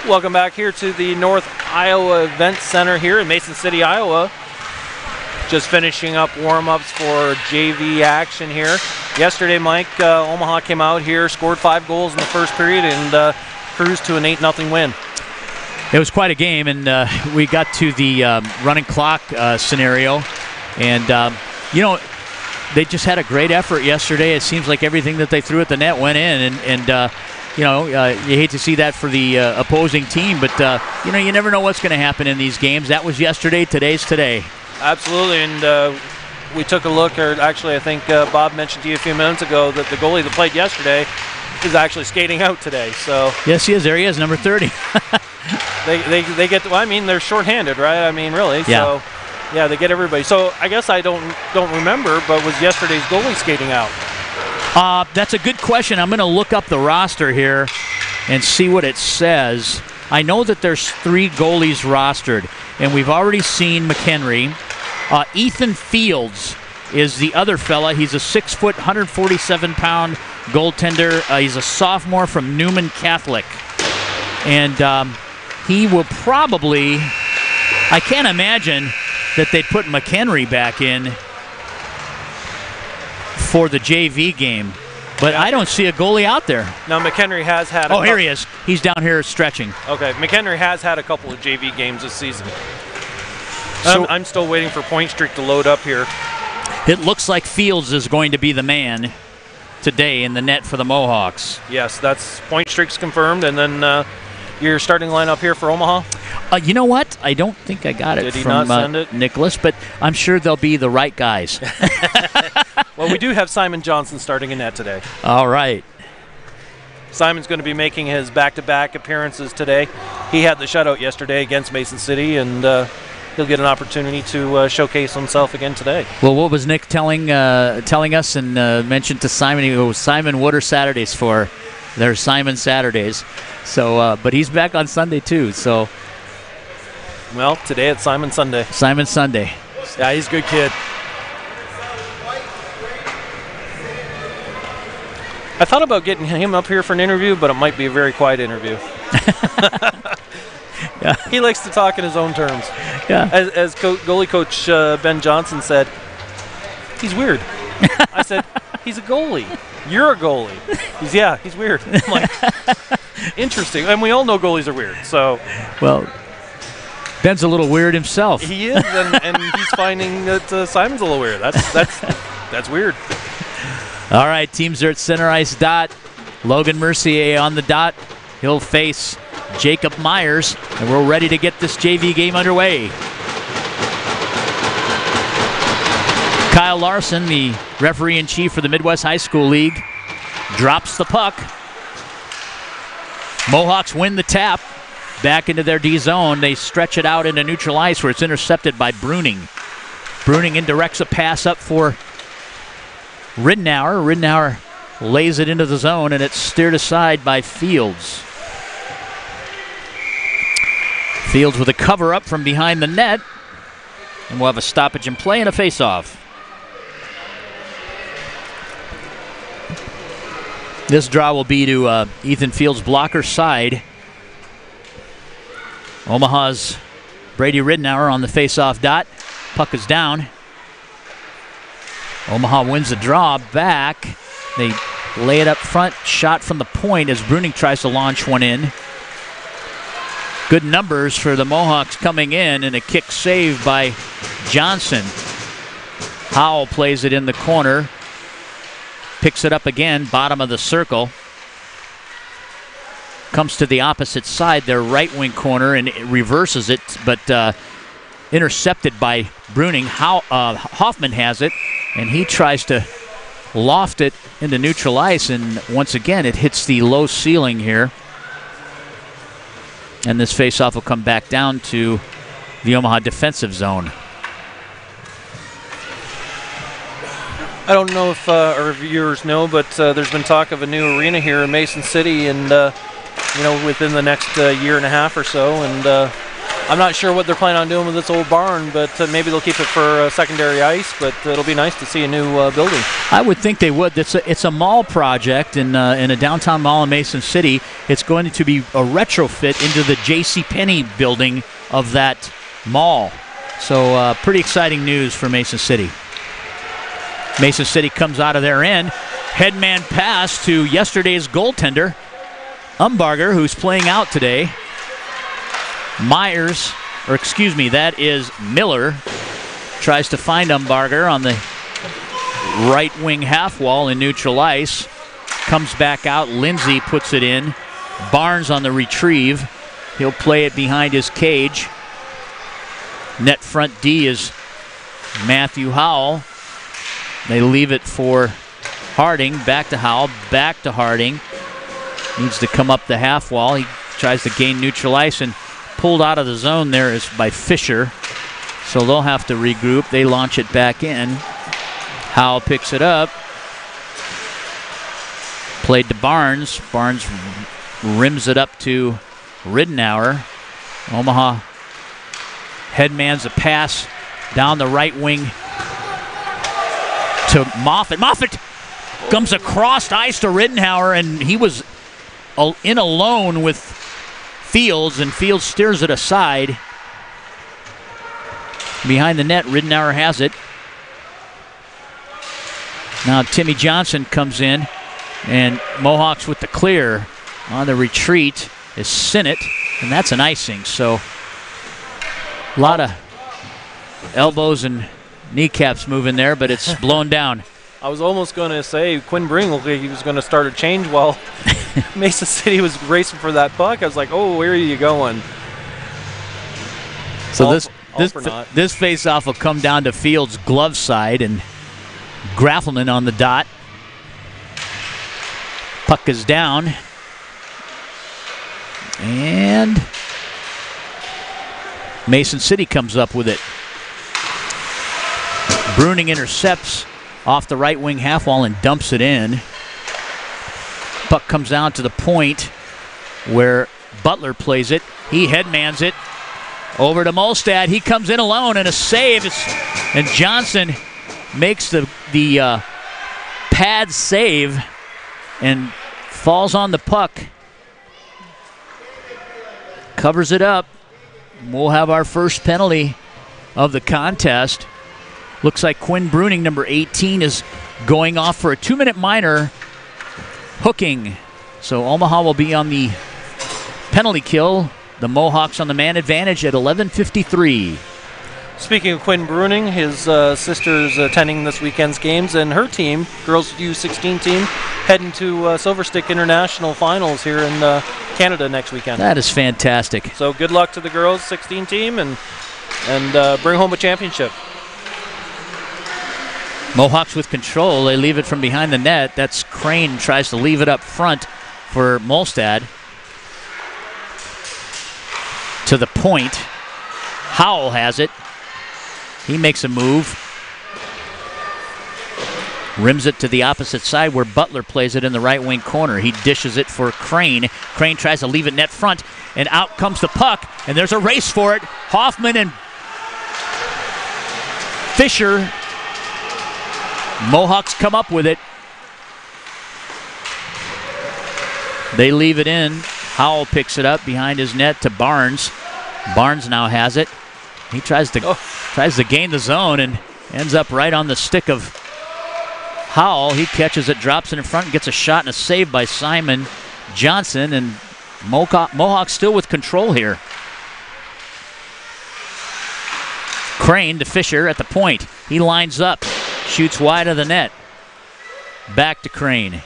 Welcome back here to the North Iowa Event Center here in Mason City, Iowa. Just finishing up warm-ups for JV action here. Yesterday, Mike, Omaha came out here, scored 5 goals in the first period, and cruised to an 8-0 win. It was quite a game, and we got to the running clock scenario. And, you know, they just had a great effort yesterday. It seems like everything that they threw at the net went in, and you know, you hate to see that for the opposing team, but, you know, you never know what's going to happen in these games. That was yesterday. Today's today. Absolutely, and we took a look, or actually I think Bob mentioned to you a few minutes ago that the goalie that played yesterday is actually skating out today. So yes, he is. There he is, number 30. they get, well, I mean, they're shorthanded, right? I mean, really. Yeah. So, yeah, they get everybody. So I guess I don't remember, but was yesterday's goalie skating out? That's a good question. I'm going to look up the roster here and see what it says. I know that there's 3 goalies rostered, and we've already seen McHenry. Ethan Fields is the other fella. He's a 6-foot, 147-pound goaltender. He's a sophomore from Newman Catholic. And he will probably, I can't imagine that they put McHenry back in for the JV game, but I don't see a goalie out there. Now McHenry has had oh, here he is. He's down here stretching. Okay, McHenry has had a couple of JV games this season. So I'm still waiting for Point Streak to load up here. It looks like Fields is going to be the man today in the net for the Mohawks. Yes, that's Point Streak's confirmed, and then your starting lineup here for Omaha? You know what? I don't think I got it Did he from not send it? Nicholas, but I'm sure they'll be the right guys. Well, we do have Simon Johnson starting in net today. All right. Simon's going to be making his back-to-back appearances today. He had the shutout yesterday against Mason City, and he'll get an opportunity to showcase himself again today. Well, what was Nick telling us and mentioned to Simon? He goes, Simon, what are Saturdays for? They're Simon Saturdays. So, but he's back on Sunday too. So, well, today it's Simon Sunday. Simon Sunday. Yeah, he's a good kid. I thought about getting him up here for an interview, but it might be a very quiet interview. Yeah. He likes to talk in his own terms. Yeah. As goalie coach Ben Johnson said, he's weird. I said, he's a goalie. You're a goalie. He's weird. I'm like, interesting. And we all know goalies are weird. So, well, Ben's a little weird himself. He is, and he's finding that Simon's a little weird. That's weird. All right, teams are at center ice dot. Logan Mercier on the dot. He'll face Jacob Myers, and we're ready to get this JV game underway. Kyle Larson, the referee-in-chief for the Midwest High School League, drops the puck. Mohawks win the tap back into their D zone. They stretch it out into neutral ice where it's intercepted by Bruning. Bruning indirects a pass up for Ridenour. Ridenour lays it into the zone, and it's steered aside by Fields. Fields with a cover up from behind the net, and we'll have a stoppage in play and a face-off. This draw will be to Ethan Fields' blocker side. Omaha's Brady Ridenour on the face-off dot. Puck is down. Omaha wins the draw back. They lay it up front. Shot from the point as Bruning tries to launch one in. Good numbers for the Mohawks coming in, and a kick saved by Johnson. Howell plays it in the corner. Picks it up again, bottom of the circle. Comes to the opposite side, their right wing corner, and it reverses it, but intercepted by Bruning. Hoffman has it, and he tries to loft it into neutral ice, and once again it hits the low ceiling here. And this faceoff will come back down to the Omaha defensive zone. I don't know if our viewers know, but there's been talk of a new arena here in Mason City, and within the next year and a half or so. And I'm not sure what they're planning on doing with this old barn, but maybe they'll keep it for secondary ice. But it'll be nice to see a new building. I would think they would. It's a mall project in a downtown mall in Mason City. It's going to be a retrofit into the JCPenney building of that mall. So pretty exciting news for Mason City. Mason City comes out of their end. Headman pass to yesterday's goaltender, Umbarger, who's playing out today. That is Miller. Tries to find Umbarger on the right wing half wall in neutral ice. Comes back out. Lindsay puts it in. Barnes on the retrieve. He'll play it behind his cage. Net front D is Matthew Howell. They leave it for Harding. Back to Howell. Back to Harding. Needs to come up the half wall. He tries to gain neutral ice, and pulled out of the zone there is by Fisher. So they'll have to regroup. They launch it back in. Howell picks it up. Played to Barnes. Barnes rims it up to Riddenauer. Omaha headmans a pass down the right wing to Moffitt. Moffitt comes across ice to Riddenauer, and he was in alone with Fields, and Fields steers it aside. Behind the net, Riddenauer has it. Now Timmy Johnson comes in, and Mohawks with the clear. On the retreat is Sinnott, and that's an icing. So a lot of elbows and kneecaps moving there, but it's blown down. I was almost going to say Quinn Bring looked like he was going to start a change while Mason City was racing for that puck. I was like, oh, where are you going? So this face-off will come down to Fields' glove side, and Graffelman on the dot. Puck is down. And Mason City comes up with it. Bruning intercepts off the right wing half wall and dumps it in. Puck comes down to the point where Butler plays it. He headmans it over to Molstad. He comes in alone, and a save. And Johnson makes the pad save and falls on the puck. Covers it up. We'll have our first penalty of the contest. Looks like Quinn Bruning, number 18, is going off for a 2-minute minor hooking. So Omaha will be on the penalty kill. The Mohawks on the man advantage at 11:53. Speaking of Quinn Bruning, his sister's attending this weekend's games, and her team, girls U16 team, heading to Silver Stick International Finals here in Canada next weekend. That is fantastic. So good luck to the girls 16 team, and bring home a championship. Mohawks with control. They leave it from behind the net. That's Crane tries to leave it up front for Molstad. To the point. Howell has it. He makes a move. Rims it to the opposite side where Butler plays it in the right wing corner. He dishes it for Crane. Crane tries to leave it net front, and out comes the puck, and there's a race for it. Hoffman and Fisher. Mohawks come up with it. They leave it in. Howell picks it up behind his net to Barnes. Barnes now has it. He tries to gain the zone and ends up right on the stick of Howell. He catches it, drops it in front, and gets a shot and a save by Simon Johnson. And Mohawks still with control here. Crane to Fisher at the point. He lines up, shoots wide of the net. Back to Crane.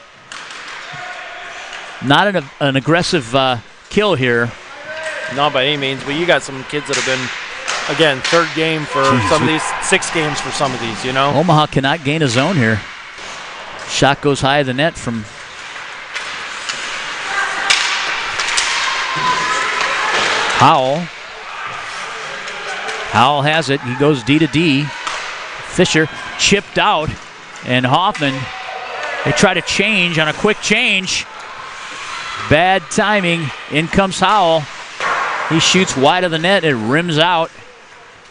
Not an aggressive kill here. Not by any means, but you got some kids that have been, again, third game for some of these, 6 games for some of these, you know? Omaha cannot gain a zone here. Shot goes high of the net from Howell. Howell has it. He goes D to D. Fisher chipped out, and Hoffman, they try to change on a quick change. Bad timing. In comes Howell. He shoots wide of the net. It rims out.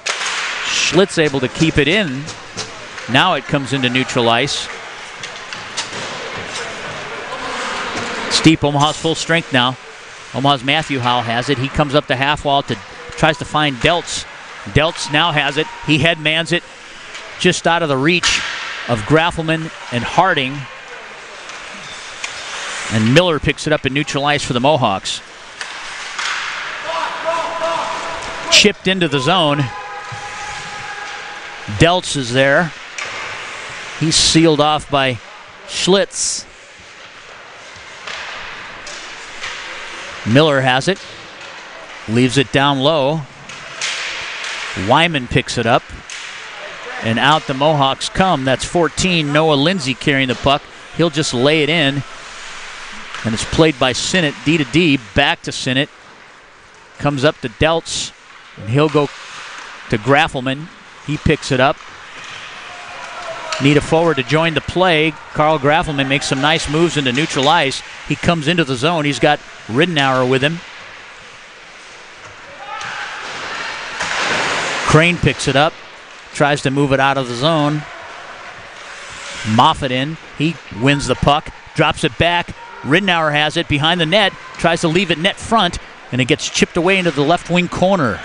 Schlitz able to keep it in. Now it comes into neutral ice. Steep. Omaha's full strength now. Omaha's Matthew Howell has it. He comes up the half wall tries to find Deltz. Deltz now has it. He headmans it just out of the reach of Graffelman and Harding. And Miller picks it up in neutral ice for the Mohawks. Chipped into the zone. Deltz is there. He's sealed off by Schlitz. Miller has it. Leaves it down low. Wyman picks it up. And out the Mohawks come. That's 14. Noah Lindsay carrying the puck. He'll just lay it in. And it's played by Sinnott, D to D. Back to Sinnott. Comes up to Deltz. And he'll go to Graffelman. He picks it up. Need a forward to join the play. Carl Graffelman makes some nice moves into neutral ice. He comes into the zone. He's got Riddenauer with him. Crane picks it up. Tries to move it out of the zone. Moffitt in. He wins the puck. Drops it back. Riddenauer has it behind the net. Tries to leave it net front. And it gets chipped away into the left wing corner.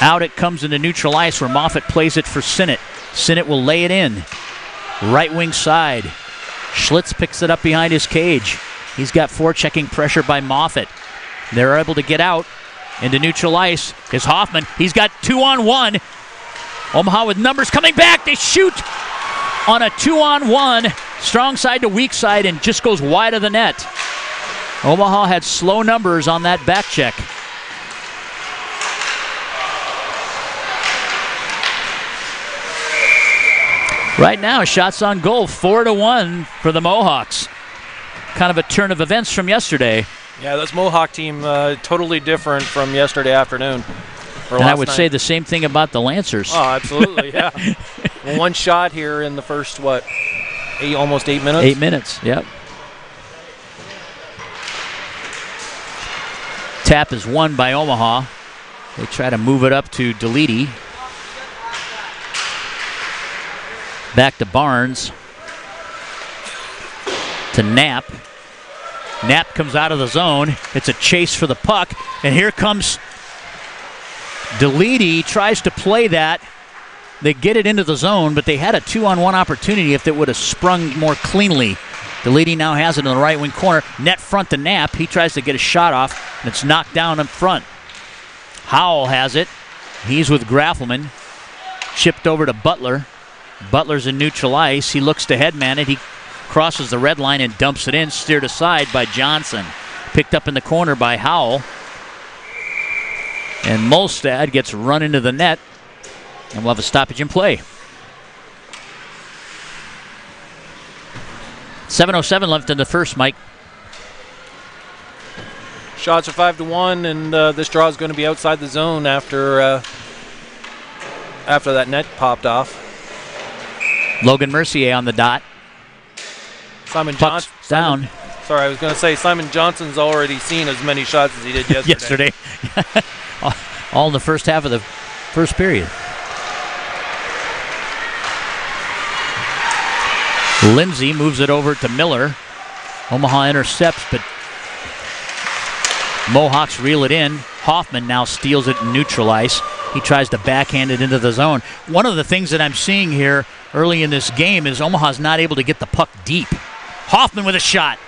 Out it comes into neutral ice where Moffitt plays it for Sinnott. Sinnott will lay it in. Right wing side. Schlitz picks it up behind his cage. He's got forechecking pressure by Moffitt. They're able to get out into neutral ice. Is Hoffman. He's got 2-on-1. Omaha with numbers coming back. They shoot on a 2-on-1. Strong side to weak side and just goes wide of the net. Omaha had slow numbers on that back check. Right now, shots on goal, 4-1 for the Mohawks. Kind of a turn of events from yesterday. Yeah, this Mohawk team totally different from yesterday afternoon. And I would say the same thing about the Lancers. Oh, absolutely, yeah. One shot here in the first, almost 8 minutes? 8 minutes, yep. Tap is won by Omaha. They try to move it up to Deledy. Back to Barnes. To Knapp. Knapp comes out of the zone. It's a chase for the puck. And here comes Deledy. Tries to play that. They get it into the zone, but they had a 2-on-1 opportunity if it would have sprung more cleanly. Deledy now has it in the right wing corner. Net front to Knapp. He tries to get a shot off, and it's knocked down in front. Howell has it. He's with Graffelman. Chipped over to Butler. Butler's in neutral ice. He looks to headman it. He crosses the red line and dumps it in. Steered aside by Johnson. Picked up in the corner by Howell. And Molstad gets run into the net. And we'll have a stoppage in play. 7:07 left in the first, Mike. Shots are 5-1, and this draw is going to be outside the zone after that net popped off. Logan Mercier on the dot. Simon Johnson down. Sorry, I was going to say Simon Johnson's already seen as many shots as he did yesterday. All in the first half of the first period. Lindsay moves it over to Miller. Omaha intercepts, but Mohawks reel it in. Hoffman now steals it in neutral ice. He tries to backhand it into the zone. One of the things that I'm seeing here early in this game is Omaha's not able to get the puck deep. Hoffman with a shot.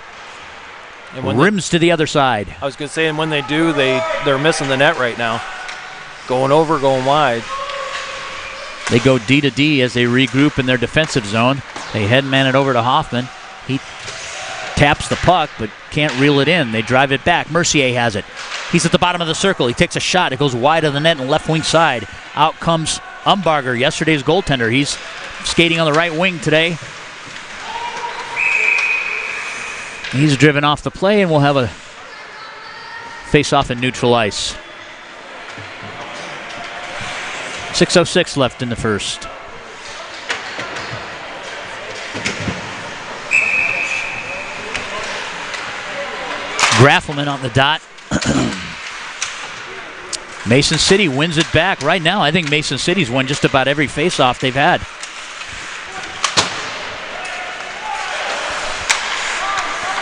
And rims to the other side. I was going to say, and when they do, they're missing the net right now. Going over, going wide. They go D to D as they regroup in their defensive zone. They headman it over to Hoffman. He taps the puck, but can't reel it in. They drive it back. Mercier has it. He's at the bottom of the circle. He takes a shot. It goes wide of the net and left wing side. Out comes Umbarger, yesterday's goaltender. He's skating on the right wing today. He's driven off the play, and we'll have a face-off in neutral ice. 6:06 left in the first. Graffelman on the dot. Mason City wins it back. Right now, I think Mason City's won just about every face-off they've had.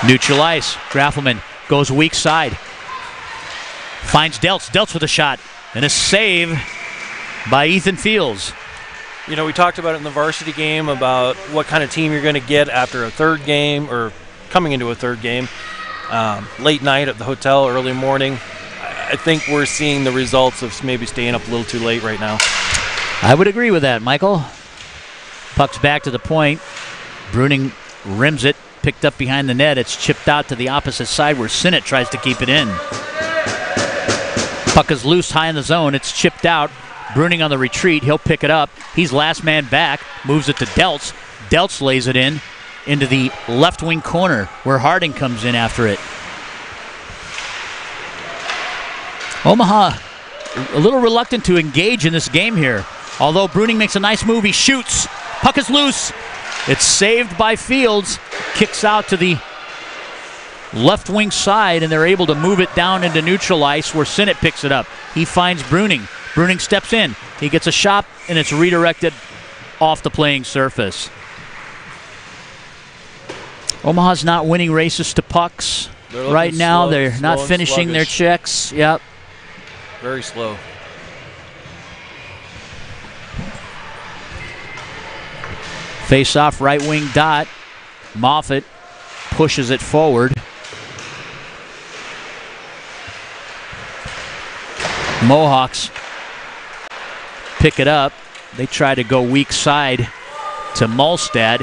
Neutral ice. Graffelman goes weak side. Finds Deltz. Deltz with a shot. And a save by Ethan Fields. You know, we talked about it in the varsity game about what kind of team you're going to get after a third game or coming into a third game. Late night at the hotel, early morning. I think we're seeing the results of maybe staying up a little too late right now. I would agree with that, Michael. Puck's back to the point. Bruning rims it, picked up behind the net. It's chipped out to the opposite side where Sinnott tries to keep it in. Puck is loose high in the zone. It's chipped out. Bruning on the retreat. He'll pick it up. He's last man back. Moves it to Deltz. Deltz lays it in into the left wing corner where Harding comes in after it. Omaha a little reluctant to engage in this game here. Although Bruning makes a nice move, he shoots. Puck is loose. It's saved by Fields. Kicks out to the left wing side, and they're able to move it down into neutral ice where Sinnott picks it up. He finds Bruning. Bruning steps in. He gets a shot, and it's redirected off the playing surface. Omaha's not winning races to pucks right now. Slow, they're not finishing their checks. Yep. Very slow. Face off right wing dot. Moffett pushes it forward. Mohawks pick it up. They try to go weak side to Malstad,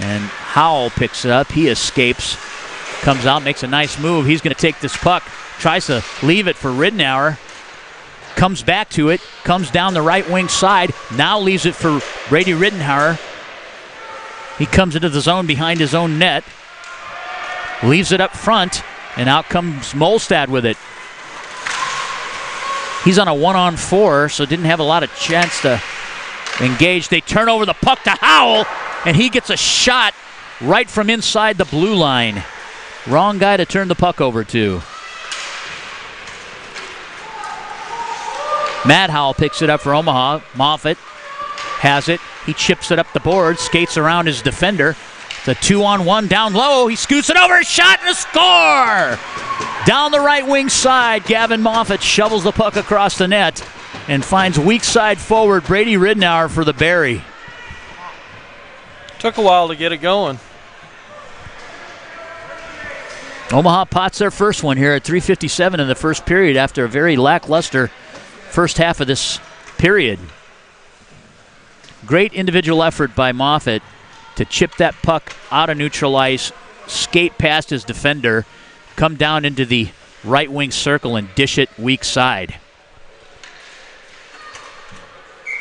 and Howell picks it up. He escapes, comes out, makes a nice move. He's going to take this puck, tries to leave it for Ridenour. Comes back to it, comes down the right wing side, now leaves it for Brady Ridenour. He comes into the zone behind his own net, leaves it up front, and out comes Molstad with it. He's on a 1-on-4, so didn't have a lot of chance to engage. They turn over the puck to Howell, and he gets a shot right from inside the blue line. Wrong guy to turn the puck over to. Matt Howell picks it up for Omaha. Moffett has it. He chips it up the board, skates around his defender. The 2-on-1 down low. He scoots it over, shot, and a score! Down the right wing side, Gavin Moffett shovels the puck across the net and finds weak side forward Brady Ridenour for the Barry. Took a while to get it going. Omaha pots their first one here at 3:57 in the first period after a very lackluster first half of this period. Great individual effort by Moffett to chip that puck out of neutral ice, skate past his defender, come down into the right wing circle and dish it weak side.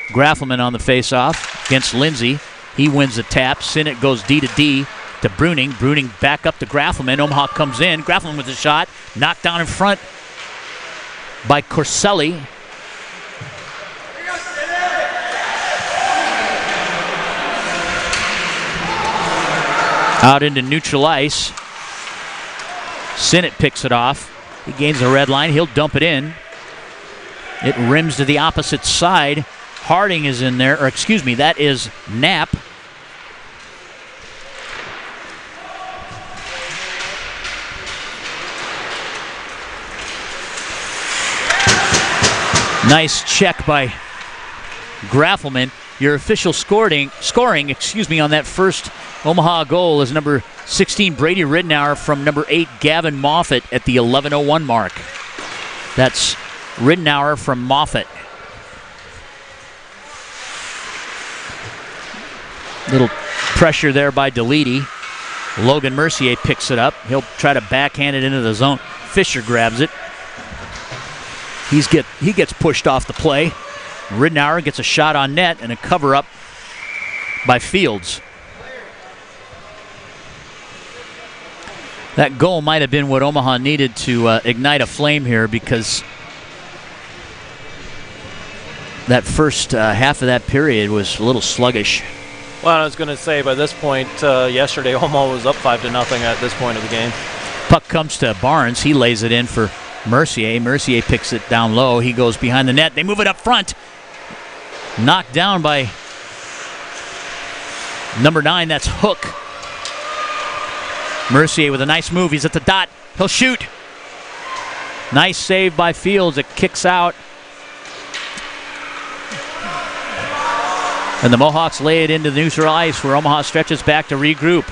Graffelman on the faceoff against Lindsay. He wins the tap. Sinnott goes D to D to Bruning. Bruning back up to Graffelman. Omaha comes in. Graffelman with a shot. Knocked down in front by Corselli. Out into neutral ice. Sinnott picks it off. He gains the red line. He'll dump it in. It rims to the opposite side. Harding is in there, or excuse me, that is Knapp. Nice check by Graffelman. Your official scoring, on that first Omaha goal is number 16 Brady Ridenour from number 8 Gavin Moffett at the 11:01 mark. That's Ridenour from Moffett. Little pressure there by Deledy. Logan Mercier picks it up. He'll try to backhand it into the zone. Fisher grabs it. He gets pushed off the play. Ridenour gets a shot on net and a cover-up by Fields. That goal might have been what Omaha needed to ignite a flame here, because that first half of that period was a little sluggish. Well, I was going to say, by this point, yesterday, Omaha was up 5-0 at this point of the game. Puck comes to Barnes. He lays it in for Mercier. Mercier picks it down low. He goes behind the net. They move it up front. Knocked down by number 9. That's Hook. Mercier with a nice move. He's at the dot. He'll shoot. Nice save by Fields. It kicks out. And the Mohawks lay it into the neutral ice, where Omaha stretches back to regroup.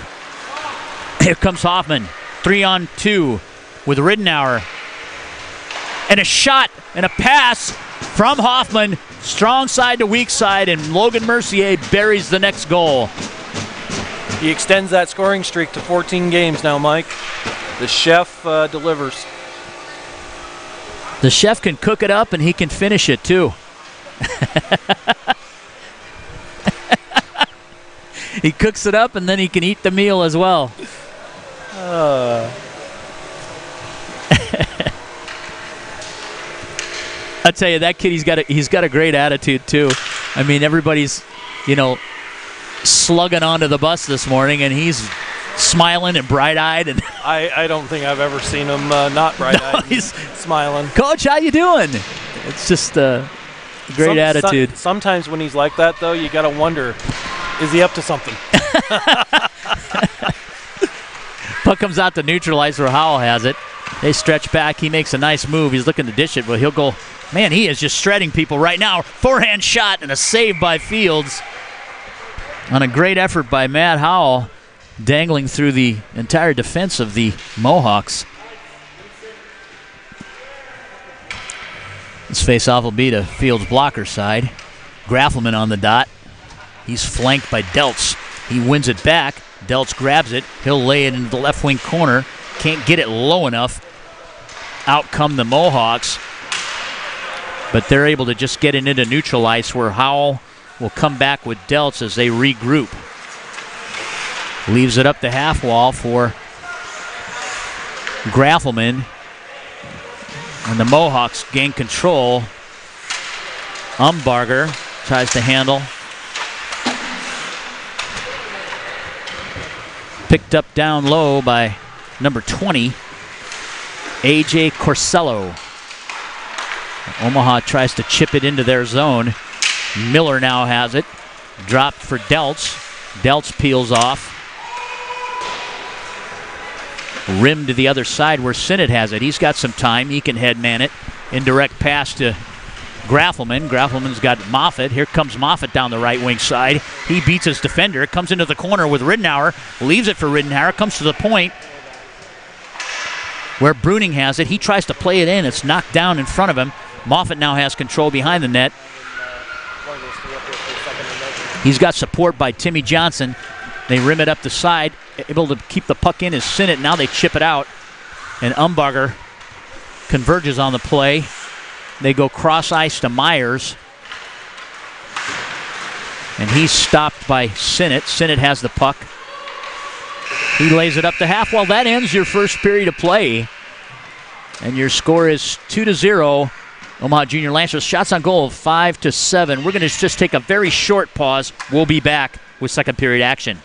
Here comes Hoffman. 3-on-2 with Ridenour. And a shot and a pass from Hoffman. Strong side to weak side, and Logan Mercier buries the next goal. He extends that scoring streak to 14 games now, Mike. The chef delivers. The chef can cook it up, and he can finish it too. He cooks it up, and then he can eat the meal as well. I tell you, that kid, he's got a great attitude too. I mean, everybody's, slugging onto the bus this morning, and he's smiling and bright-eyed. And I don't think I've ever seen him not bright-eyed. No, he's smiling. Coach, how you doing? It's just a great attitude. Sometimes when he's like that, though, you got to wonder, is he up to something? Puck comes out to neutral ice where Howell has it. They stretch back. He makes a nice move. He's looking to dish it, but he'll go. Man, he is just shredding people right now. Forehand shot and a save by Fields on a great effort by Matt Howell, dangling through the entire defense of the Mohawks. This face-off will be to Fields' blocker side. Graffelman on the dot. He's flanked by Deltz. He wins it back. Deltz grabs it. He'll lay it into the left wing corner. Can't get it low enough. Out come the Mohawks. But they're able to just get it into neutral ice, where Howell will come back with Deltz as they regroup. Leaves it up the half wall for Graffelman. And the Mohawks gain control. Umbarger tries to handle. Picked up down low by number 20, A.J. Corsello. Omaha tries to chip it into their zone. Miller now has it. Dropped for Deltz. Deltz peels off. Rim to the other side where Sinnott has it. He's got some time. He can headman it. Indirect pass to Graffelman. Graffelman's got Moffat. Here comes Moffat down the right wing side. He beats his defender. Comes into the corner with Ridenour. Leaves it for Ridenour. Comes to the point where Bruning has it. He tries to play it in. It's knocked down in front of him. Moffat now has control behind the net. He's got support by Timmy Johnson. They rim it up the side. Able to keep the puck in is Sinnott. Now they chip it out. And Umbarger converges on the play. They go cross ice to Myers. And he's stopped by Sinnott. Sinnott has the puck. He lays it up the half. Well, that ends your first period of play. And your score is 2-0. Omaha Junior Lancers shots on goal of 5-7. We're going to just take a very short pause. We'll be back with second period action.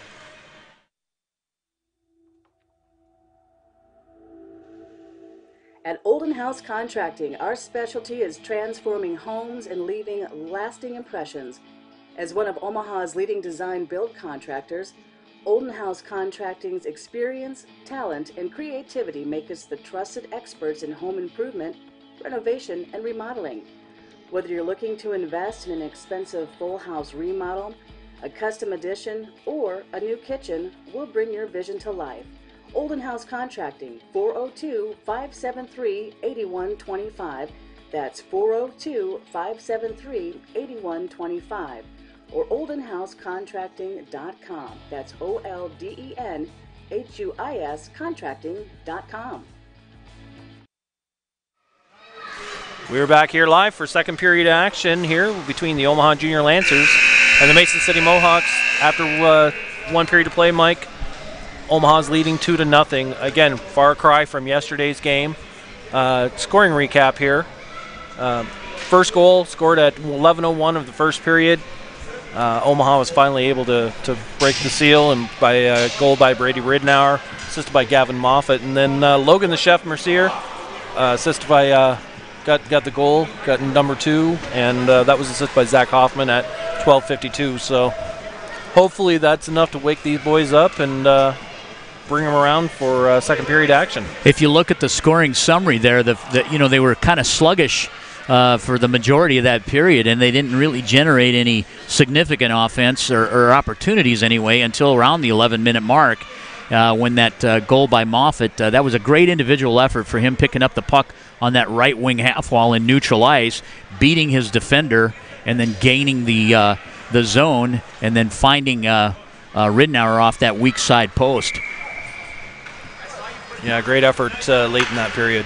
At Olden House Contracting, our specialty is transforming homes and leaving lasting impressions. As one of Omaha's leading design build contractors, Olden House Contracting's experience, talent, and creativity make us the trusted experts in home improvement, renovation, and remodeling. Whether you're looking to invest in an expensive full house remodel, a custom addition, or a new kitchen, we'll bring your vision to life. Olden House Contracting, 402-573-8125. That's 402-573-8125. or oldenhousecontracting.com. That's OLDENHUIS contracting.com. We're back here live for second period action here between the Omaha Junior Lancers and the Mason City Mohawks. After one period of play, Mike, Omaha's leading 2-0. Again, far cry from yesterday's game. Scoring recap here. First goal scored at 11:01 of the first period. Omaha was finally able to break the seal and by a goal by Brady Ridnour, assisted by Gavin Moffat. And then Logan the Chef Mercier, assisted by got the goal, got number 2, and that was assisted by Zach Hoffman at 12:52. So hopefully that's enough to wake these boys up and bring them around for second period action. If you look at the scoring summary there, they were kind of sluggish for the majority of that period, and they didn't really generate any significant offense or opportunities anyway until around the 11-minute mark when that goal by Moffat. That was a great individual effort for him, picking up the puck on that right wing half wall in neutral ice, beating his defender, and then gaining the zone, and then finding Ridnour off that weak side post. Yeah, great effort late in that period.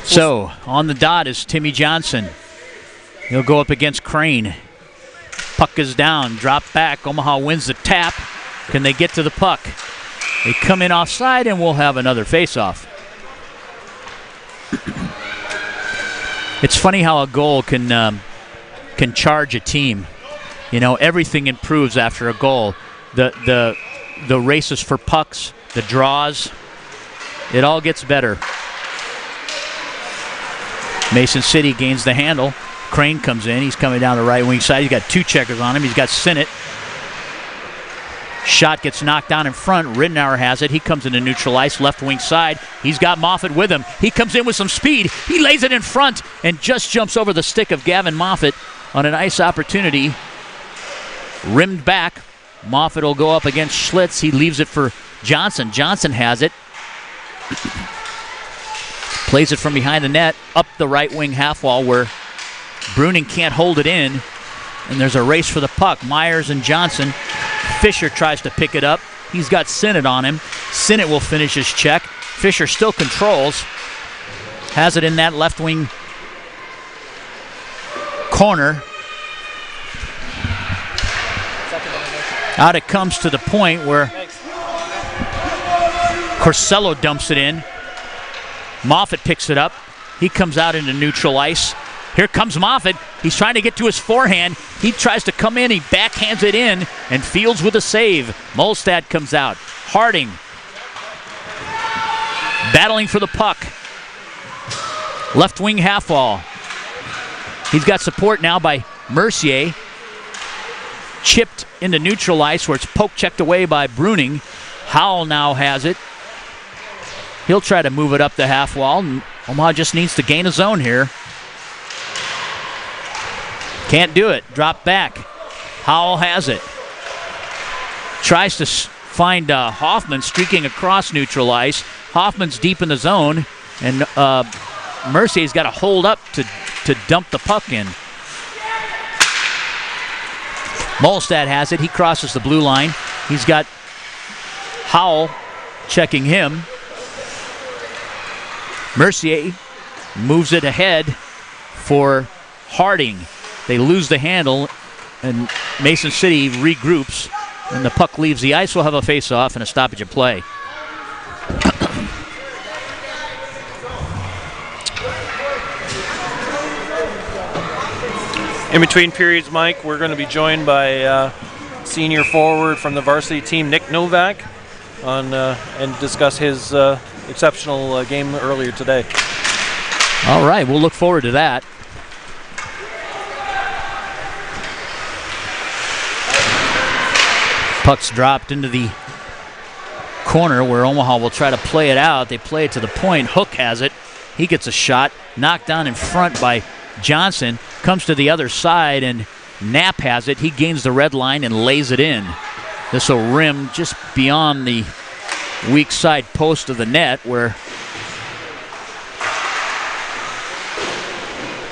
So, on the dot is Timmy Johnson. He'll go up against Crane. Puck is down, drop back. Omaha wins the tap. Can they get to the puck? They come in offside, and we'll have another face-off. It's funny how a goal can charge a team. You know, everything improves after a goal. The races for pucks, the draws, it all gets better. Mason City gains the handle. Crane comes in. He's coming down the right wing side. He's got 2 checkers on him. He's got Sinnott. Shot gets knocked down in front. Ridnour has it. He comes into neutral ice, left wing side. He's got Moffat with him. He comes in with some speed. He lays it in front and just jumps over the stick of Gavin Moffat on a nice opportunity. Rimmed back. Moffat will go up against Schlitz. He leaves it for Johnson. Johnson has it. Plays it from behind the net, up the right wing half wall where Bruning can't hold it in. And there's a race for the puck. Myers and Johnson. Fisher tries to pick it up. He's got Sinnott on him. Sinnott will finish his check. Fisher still controls. Has it in that left wing corner. Out it comes to the point where Corsello dumps it in. Moffat picks it up. He comes out into neutral ice. Here comes Moffat. He's trying to get to his forehand. He tries to come in. He backhands it in and fields with a save. Molstad comes out. Harding battling for the puck. Left wing half wall. He's got support now by Mercier. Chipped into neutral ice where it's poke checked away by Bruning. Howell now has it. He'll try to move it up the half wall. Omaha just needs to gain a zone here. Can't do it. Drop back. Howell has it. Tries to find Hoffman streaking across neutral ice. Hoffman's deep in the zone, and Mercier's got to hold up to dump the puck in. Molstad has it. He crosses the blue line. He's got Howell checking him. Mercier moves it ahead for Harding. They lose the handle, and Mason City regroups, and the puck leaves the ice. We'll have a face-off and a stoppage of play. In between periods, Mike, we're going to be joined by senior forward from the varsity team, Nick Novak, and discuss his exceptional game earlier today. All right, we'll look forward to that. Puck's dropped into the corner where Omaha will try to play it out. They play it to the point. Hook has it. He gets a shot. Knocked down in front by Johnson. Comes to the other side, and Knapp has it. He gains the red line and lays it in. This will rim just beyond the weak side post of the net where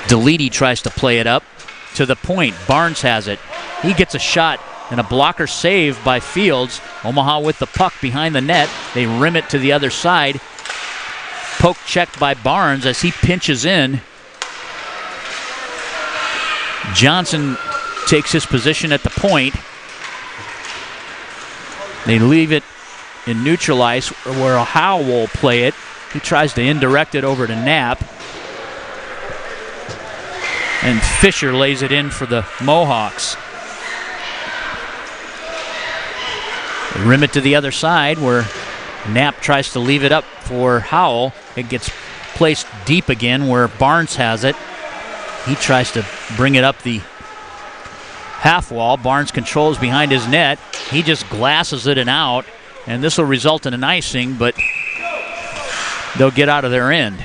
Deledy tries to play it up to the point. Barnes has it. He gets a shot and a blocker save by Fields. Omaha with the puck behind the net. They rim it to the other side. Poke checked by Barnes as he pinches in. Johnson takes his position at the point. They leave it in neutral ice where Howe will play it. He tries to indirect it over to Knapp. And Fisher lays it in for the Mohawks. They rim it to the other side where Knapp tries to leave it up for Howell. It gets placed deep again where Barnes has it. He tries to bring it up the half wall. Barnes controls behind his net. He just glasses it and out. And this will result in an icing, but they'll get out of their end.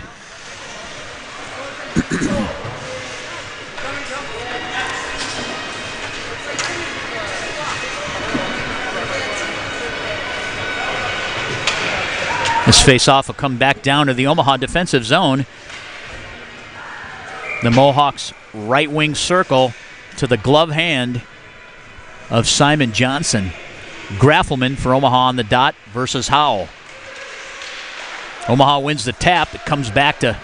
This face-off will come back down to the Omaha defensive zone. The Mohawks right wing circle to the glove hand of Simon Johnson. Graffelman for Omaha on the dot versus Howell. Omaha wins the tap. It comes back to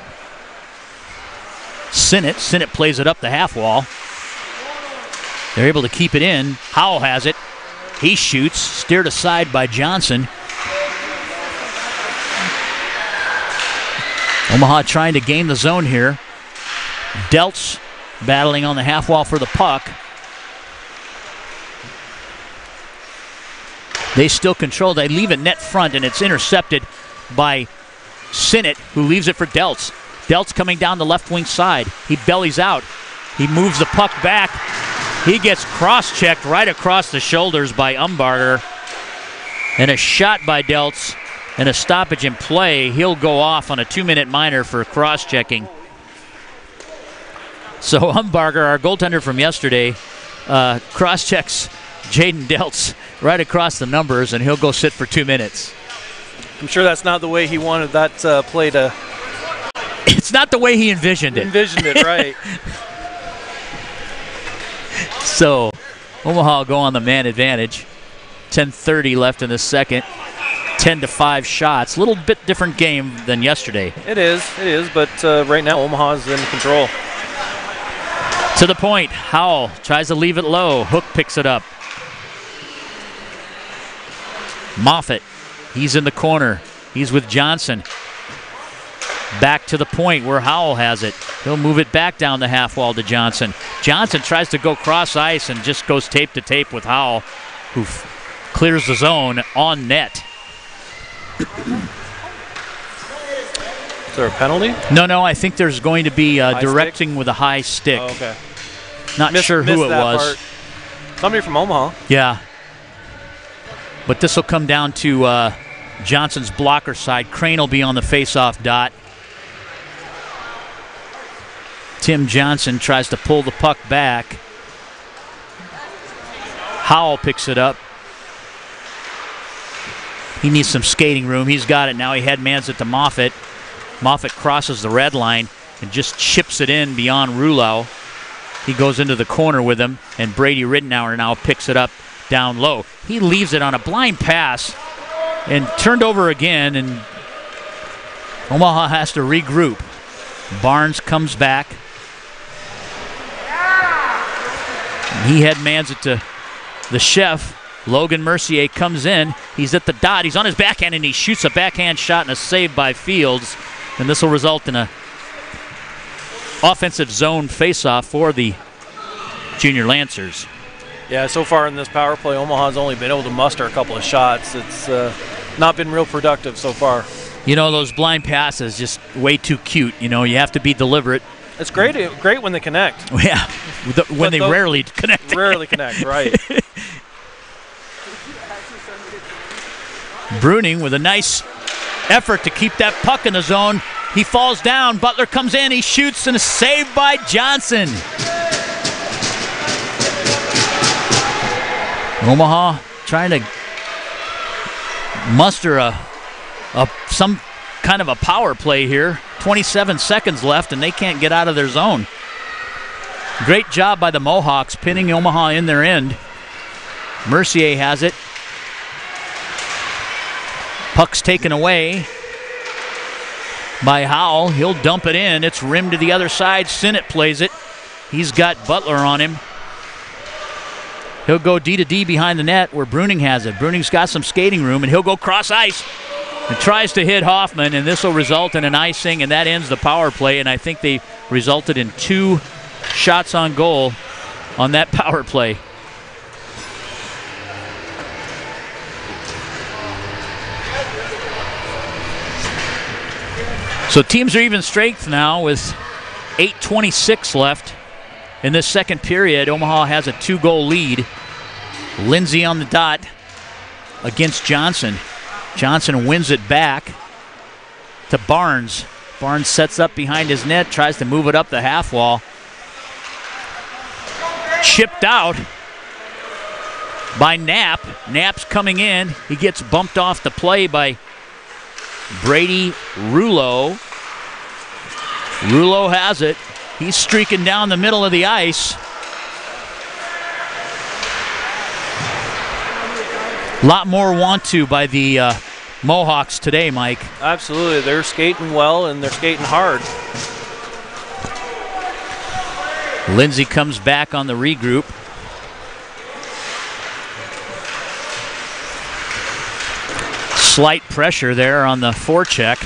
Sinnott. Sinnott plays it up the half wall. They're able to keep it in. Howell has it. He shoots, steered aside by Johnson. Omaha trying to gain the zone here. Deltz battling on the half wall for the puck. They still control. They leave it net front, and it's intercepted by Sinnott, who leaves it for Deltz. Deltz coming down the left wing side. He bellies out. He moves the puck back. He gets cross-checked right across the shoulders by Umbarger. And a shot by Deltz and a stoppage in play. He'll go off on a 2-minute minor for cross-checking. So Umbarger, our goaltender from yesterday, cross-checks Jaden Deltz right across the numbers, and he'll go sit for 2 minutes. I'm sure that's not the way he wanted that play to... It's not the way he envisioned it. Envisioned it, right. So Omaha will go on the man advantage. 10:30 left in the second. 10-5 shots. A little bit different game than yesterday. It is, but right now Omaha's in control. To the point, Howell tries to leave it low. Hook picks it up. Moffitt, he's in the corner. He's with Johnson. Back to the point where Howell has it. He'll move it back down the half wall to Johnson. Johnson tries to go cross ice and just goes tape to tape with Howell, who clears the zone on net. Is there a penalty? No, I think there's going to be directing stick? with a high stick. Oh, okay. Not sure who it was. Part. Somebody from Omaha. Yeah. But this will come down to Johnson's blocker side. Crane will be on the face-off dot. Tim Johnson tries to pull the puck back. Howell picks it up. He needs some skating room. He's got it now. He headmans it to Moffitt. Moffitt crosses the red line and just chips it in beyond Rulau. He goes into the corner with him, and Brady Rittenauer now picks it up down low. He leaves it on a blind pass and turned over again, and Omaha has to regroup. Barnes comes back. He headmans it to the chef. Logan Mercier comes in. He's at the dot. He's on his backhand, and he shoots a backhand shot and a save by Fields. And this will result in a offensive zone face-off for the Junior Lancers. Yeah, so far in this power play, Omaha's only been able to muster a couple of shots. It's not been real productive so far. You know, those blind passes, just way too cute. You know, you have to be deliberate. It's great when they connect. Yeah, when they rarely connect. Rarely connect, right. Bruning with a nice effort to keep that puck in the zone. He falls down. Butler comes in. He shoots, and a save by Johnson. Omaha trying to muster some kind of a power play here. 27 seconds left, and they can't get out of their zone. Great job by the Mohawks pinning Omaha in their end. Mercier has it. Puck's taken away by Howell. He'll dump it in. It's rimmed to the other side. Sinnott plays it. He's got Butler on him. He'll go D to D behind the net where Bruning has it. Bruning's got some skating room, and he'll go cross ice and tries to hit Hoffman, and this will result in an icing, and that ends the power play, and I think they resulted in 2 shots on goal on that power play. So teams are even strength now with 8:26 left in this second period. Omaha has a 2-goal lead. Lindsay on the dot against Johnson. Johnson wins it back to Barnes. Barnes sets up behind his net, tries to move it up the half wall. Chipped out by Knapp. Knapp's coming in. He gets bumped off the play by Brady Rouleau. Rouleau has it. He's streaking down the middle of the ice. A lot more want to by the Mohawks today, Mike. Absolutely. They're skating well and they're skating hard. Lindsay comes back on the regroup. Slight pressure there on the forecheck.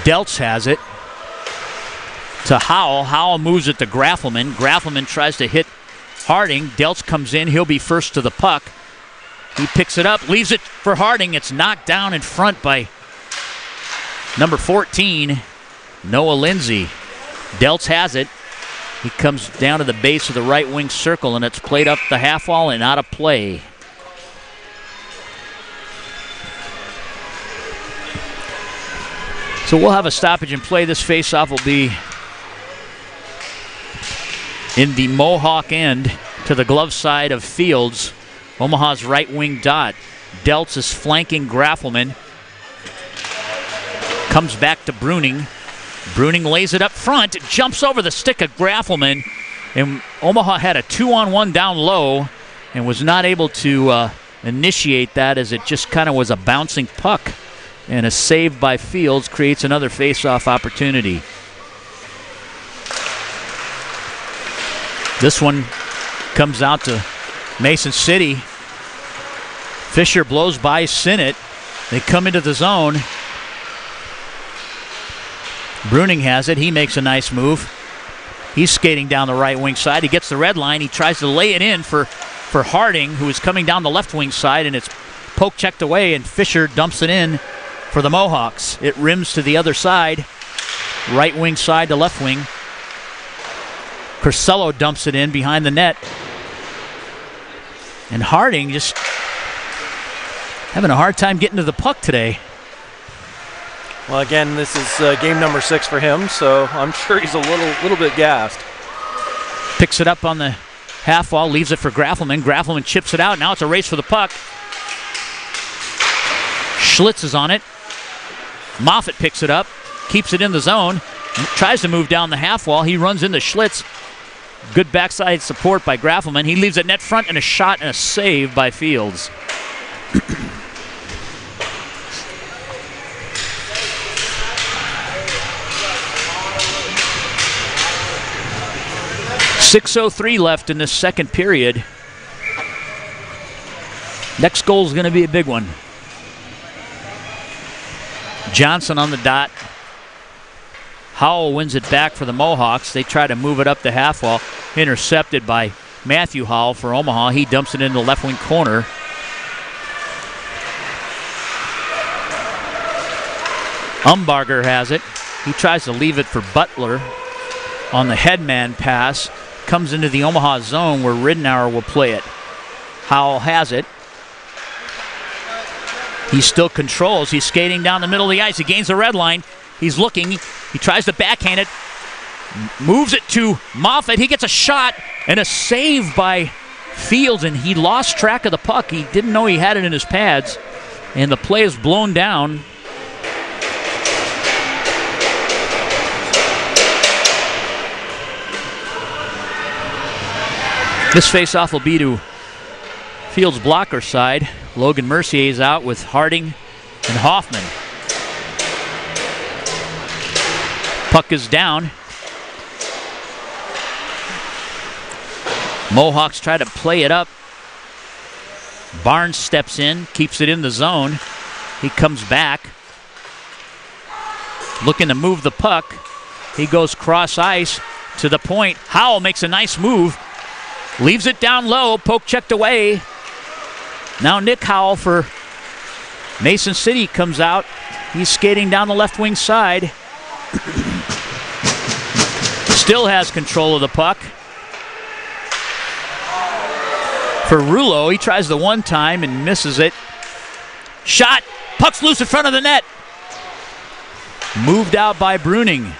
Deltz has it to Howell. Howell moves it to Graffelman. Graffelman tries to hit Harding. Deltz comes in. He'll be first to the puck. He picks it up, leaves it for Harding. It's knocked down in front by number 14, Noah Lindsay. Deltz has it. He comes down to the base of the right wing circle, and it's played up the half wall and out of play. So we'll have a stoppage and play. This faceoff will be in the Mohawk end to the glove side of Fields. Omaha's right wing dot. Deltz is flanking Graffelman. Comes back to Bruning. Bruning lays it up front. It jumps over the stick of Graffelman. And Omaha had a 2-on-1 down low and was not able to initiate that, as it just kind of was a bouncing puck. And a save by Fields creates another face-off opportunity. This one comes out to Mason City. Fisher blows by Sinnott. They come into the zone. Bruning has it. He makes a nice move. He's skating down the right wing side. He gets the red line. He tries to lay it in for Harding, who is coming down the left wing side, and it's poke checked away, and Fisher dumps it in for the Mohawks. It rims to the other side, right wing side to left wing. Corsello dumps it in behind the net. And Harding just having a hard time getting to the puck today. Well, again, this is game number 6 for him, so I'm sure he's a little bit gassed. Picks it up on the half wall, leaves it for Graffelman. Graffelman chips it out. Now it's a race for the puck. Schlitz is on it. Moffitt picks it up, keeps it in the zone, tries to move down the half wall. He runs into Schlitz. Good backside support by Graffelman. He leaves it net front, and a shot and a save by Fields. 6:03 left in this second period. Next goal is going to be a big one. Johnson on the dot. Howell wins it back for the Mohawks. They try to move it up the half wall. Intercepted by Matthew Howell for Omaha. He dumps it into the left wing corner. Umbarger has it. He tries to leave it for Butler on the headman pass. Comes into the Omaha zone where Ridenour will play it. Howell has it. He still controls. He's skating down the middle of the ice. He gains the red line. He's looking. He tries to backhand it. Moves it to Moffitt. He gets a shot and a save by Fields, and he lost track of the puck. He didn't know he had it in his pads, and the play is blown down. This face-off will be to Fields' blocker side. Logan Mercier's out with Harding and Hoffman. Puck is down. Mohawks try to play it up. Barnes steps in, keeps it in the zone. He comes back, looking to move the puck. He goes cross ice to the point. Howell makes a nice move, leaves it down low, poke checked away. Now Nick Howell for Mason City comes out. He's skating down the left wing side. Still has control of the puck. For Rulo, he tries the one time and misses it. Shot, puck's loose in front of the net. Moved out by Bruning.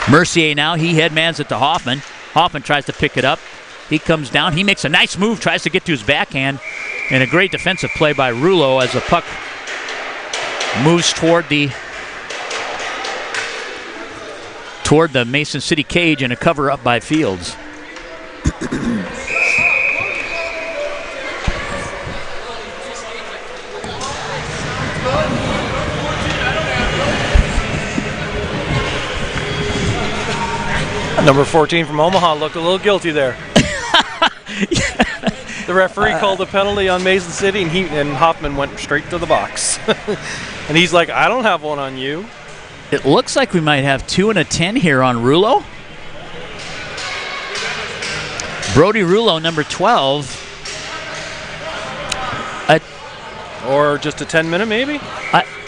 Mercier now, he headmans it to Hoffman. Hoffman tries to pick it up. He comes down, he makes a nice move, tries to get to his backhand. And a great defensive play by Rulo as the puck moves toward the Mason City cage, and a cover up by Fields. Number 14 from Omaha looked a little guilty there. The referee called a penalty on Mason City, and Hoffman went straight to the box. And he's like, I don't have one on you. It looks like we might have 2 and a 10 here on Rulo. Brody Rulo, number 12. Or just a 10-minute, maybe?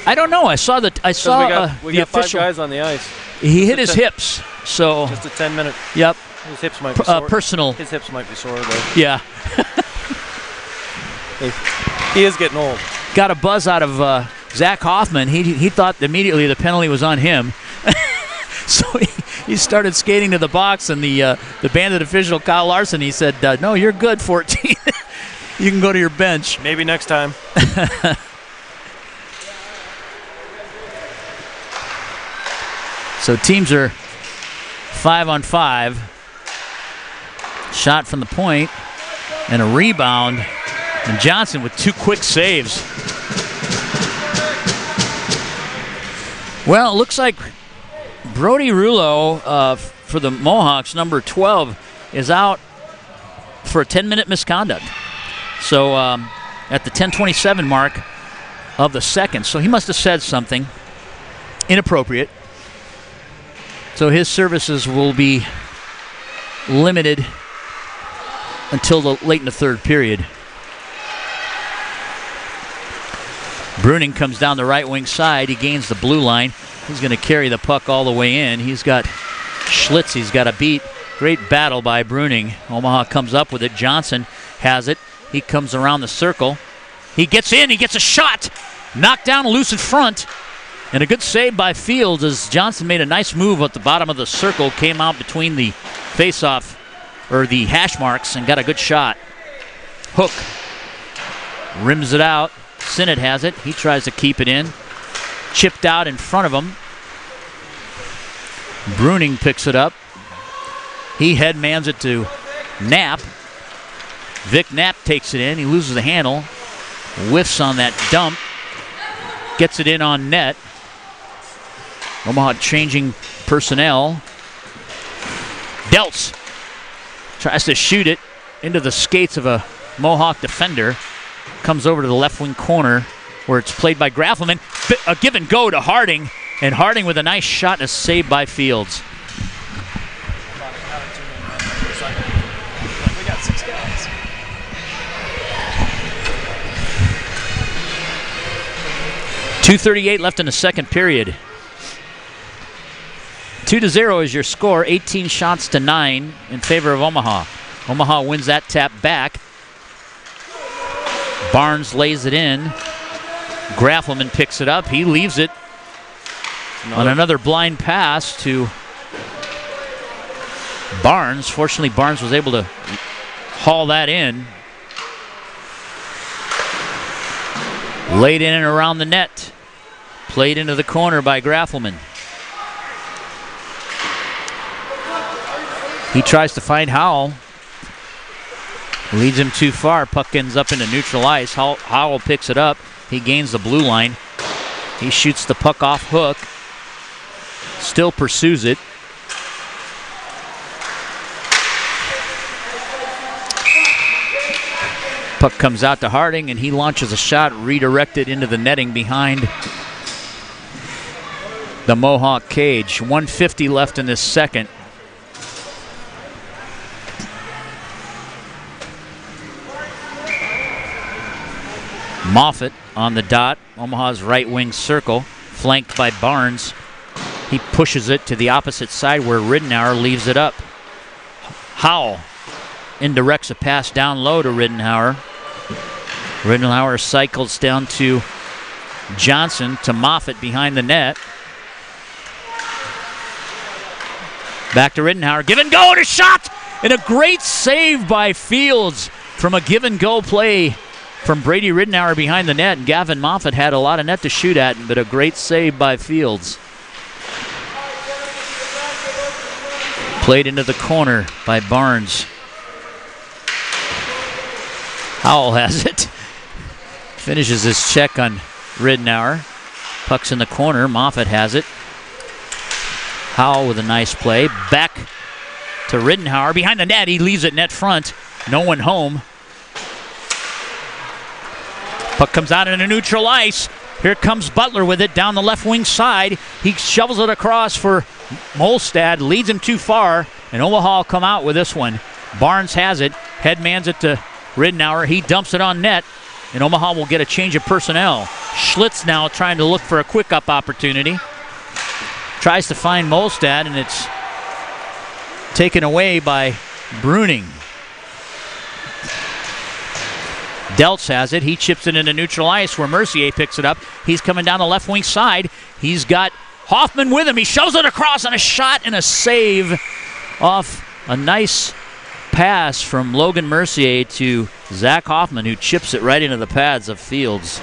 I don't know. I saw we got the 5 official. guys on the ice. He hit his hips, so just a 10-minute. Yep. His hips might be sore. Personal. His hips might be sore though. Yeah. He is getting old. Got a buzz out of Zach Hoffman. He thought immediately the penalty was on him. So he started skating to the box, and the bandit official, Kyle Larson, he said, no, you're good, 14. You can go to your bench. Maybe next time. So teams are 5-on-5. Shot from the point, and a rebound. And Johnson with 2 quick saves. Well, it looks like Brody Rulo for the Mohawks, number 12, is out for a 10-minute misconduct. So at the 10:27 mark of the second. So he must have said something inappropriate. So his services will be limited until late in the third period. Bruning comes down the right wing side. He gains the blue line. He's going to carry the puck all the way in. He's got Schlitz. He's got a beat. Great battle by Bruning. Omaha comes up with it. Johnson has it. He comes around the circle. He gets in. He gets a shot. Knocked down loose in front. And a good save by Fields as Johnson made a nice move at the bottom of the circle. Came out between the face-off, or the hash marks, and got a good shot. Hook rims it out. Sinnott has it. He tries to keep it in. Chipped out in front of him. Bruning picks it up. He headmans it to Knapp. Vic Knapp takes it in. He loses the handle. Whiffs on that dump. Gets it in on net. Omaha changing personnel. Deltz tries to shoot it into the skates of a Mohawk defender. Comes over to the left wing corner where it's played by Graffelman. A give and go to Harding, and Harding with a nice shot and a save by Fields. We got 6 guys. .238 left in the second period. 2-0 is your score. 18 shots to 9 in favor of Omaha. Omaha wins that tap back. Barnes lays it in. Graffelman picks it up. He leaves it on another blind pass to Barnes. Fortunately, Barnes was able to haul that in. Laid in and around the net. Played into the corner by Graffelman. He tries to find Howell. Leads him too far. Puck ends up into neutral ice. Howell picks it up. He gains the blue line. He shoots the puck off hook. Still pursues it. Puck comes out to Harding, and he launches a shot redirected into the netting behind the Mohawk cage. 1:50 left in this second. Moffett on the dot, Omaha's right wing circle, flanked by Barnes. He pushes it to the opposite side where Riddenauer leaves it up. Howell indirects a pass down low to Riddenauer. Riddenauer cycles down to Johnson, to Moffett behind the net. Back to Riddenauer, give and go, and a shot! And a great save by Fields from a give and go play from Brady Riddenauer behind the net. And Gavin Moffett had a lot of net to shoot at, but a great save by Fields. Played into the corner by Barnes. Howell has it. Finishes his check on Riddenauer. Puck's in the corner. Moffett has it. Howell with a nice play. Back to Riddenauer. Behind the net. He leaves it net front. No one home. Puck comes out into neutral ice. Here comes Butler with it down the left wing side. He shovels it across for Molstad. Leads him too far. And Omaha will come out with this one. Barnes has it. Headmans it to Riddenauer. He dumps it on net. And Omaha will get a change of personnel. Schlitz now trying to look for a quick up opportunity. Tries to find Molstad, and it's taken away by Bruning. Deltz has it. He chips it into neutral ice where Mercier picks it up. He's coming down the left wing side. He's got Hoffman with him. He shoves it across on a shot and a save off a nice pass from Logan Mercier to Zach Hoffman, who chips it right into the pads of Fields.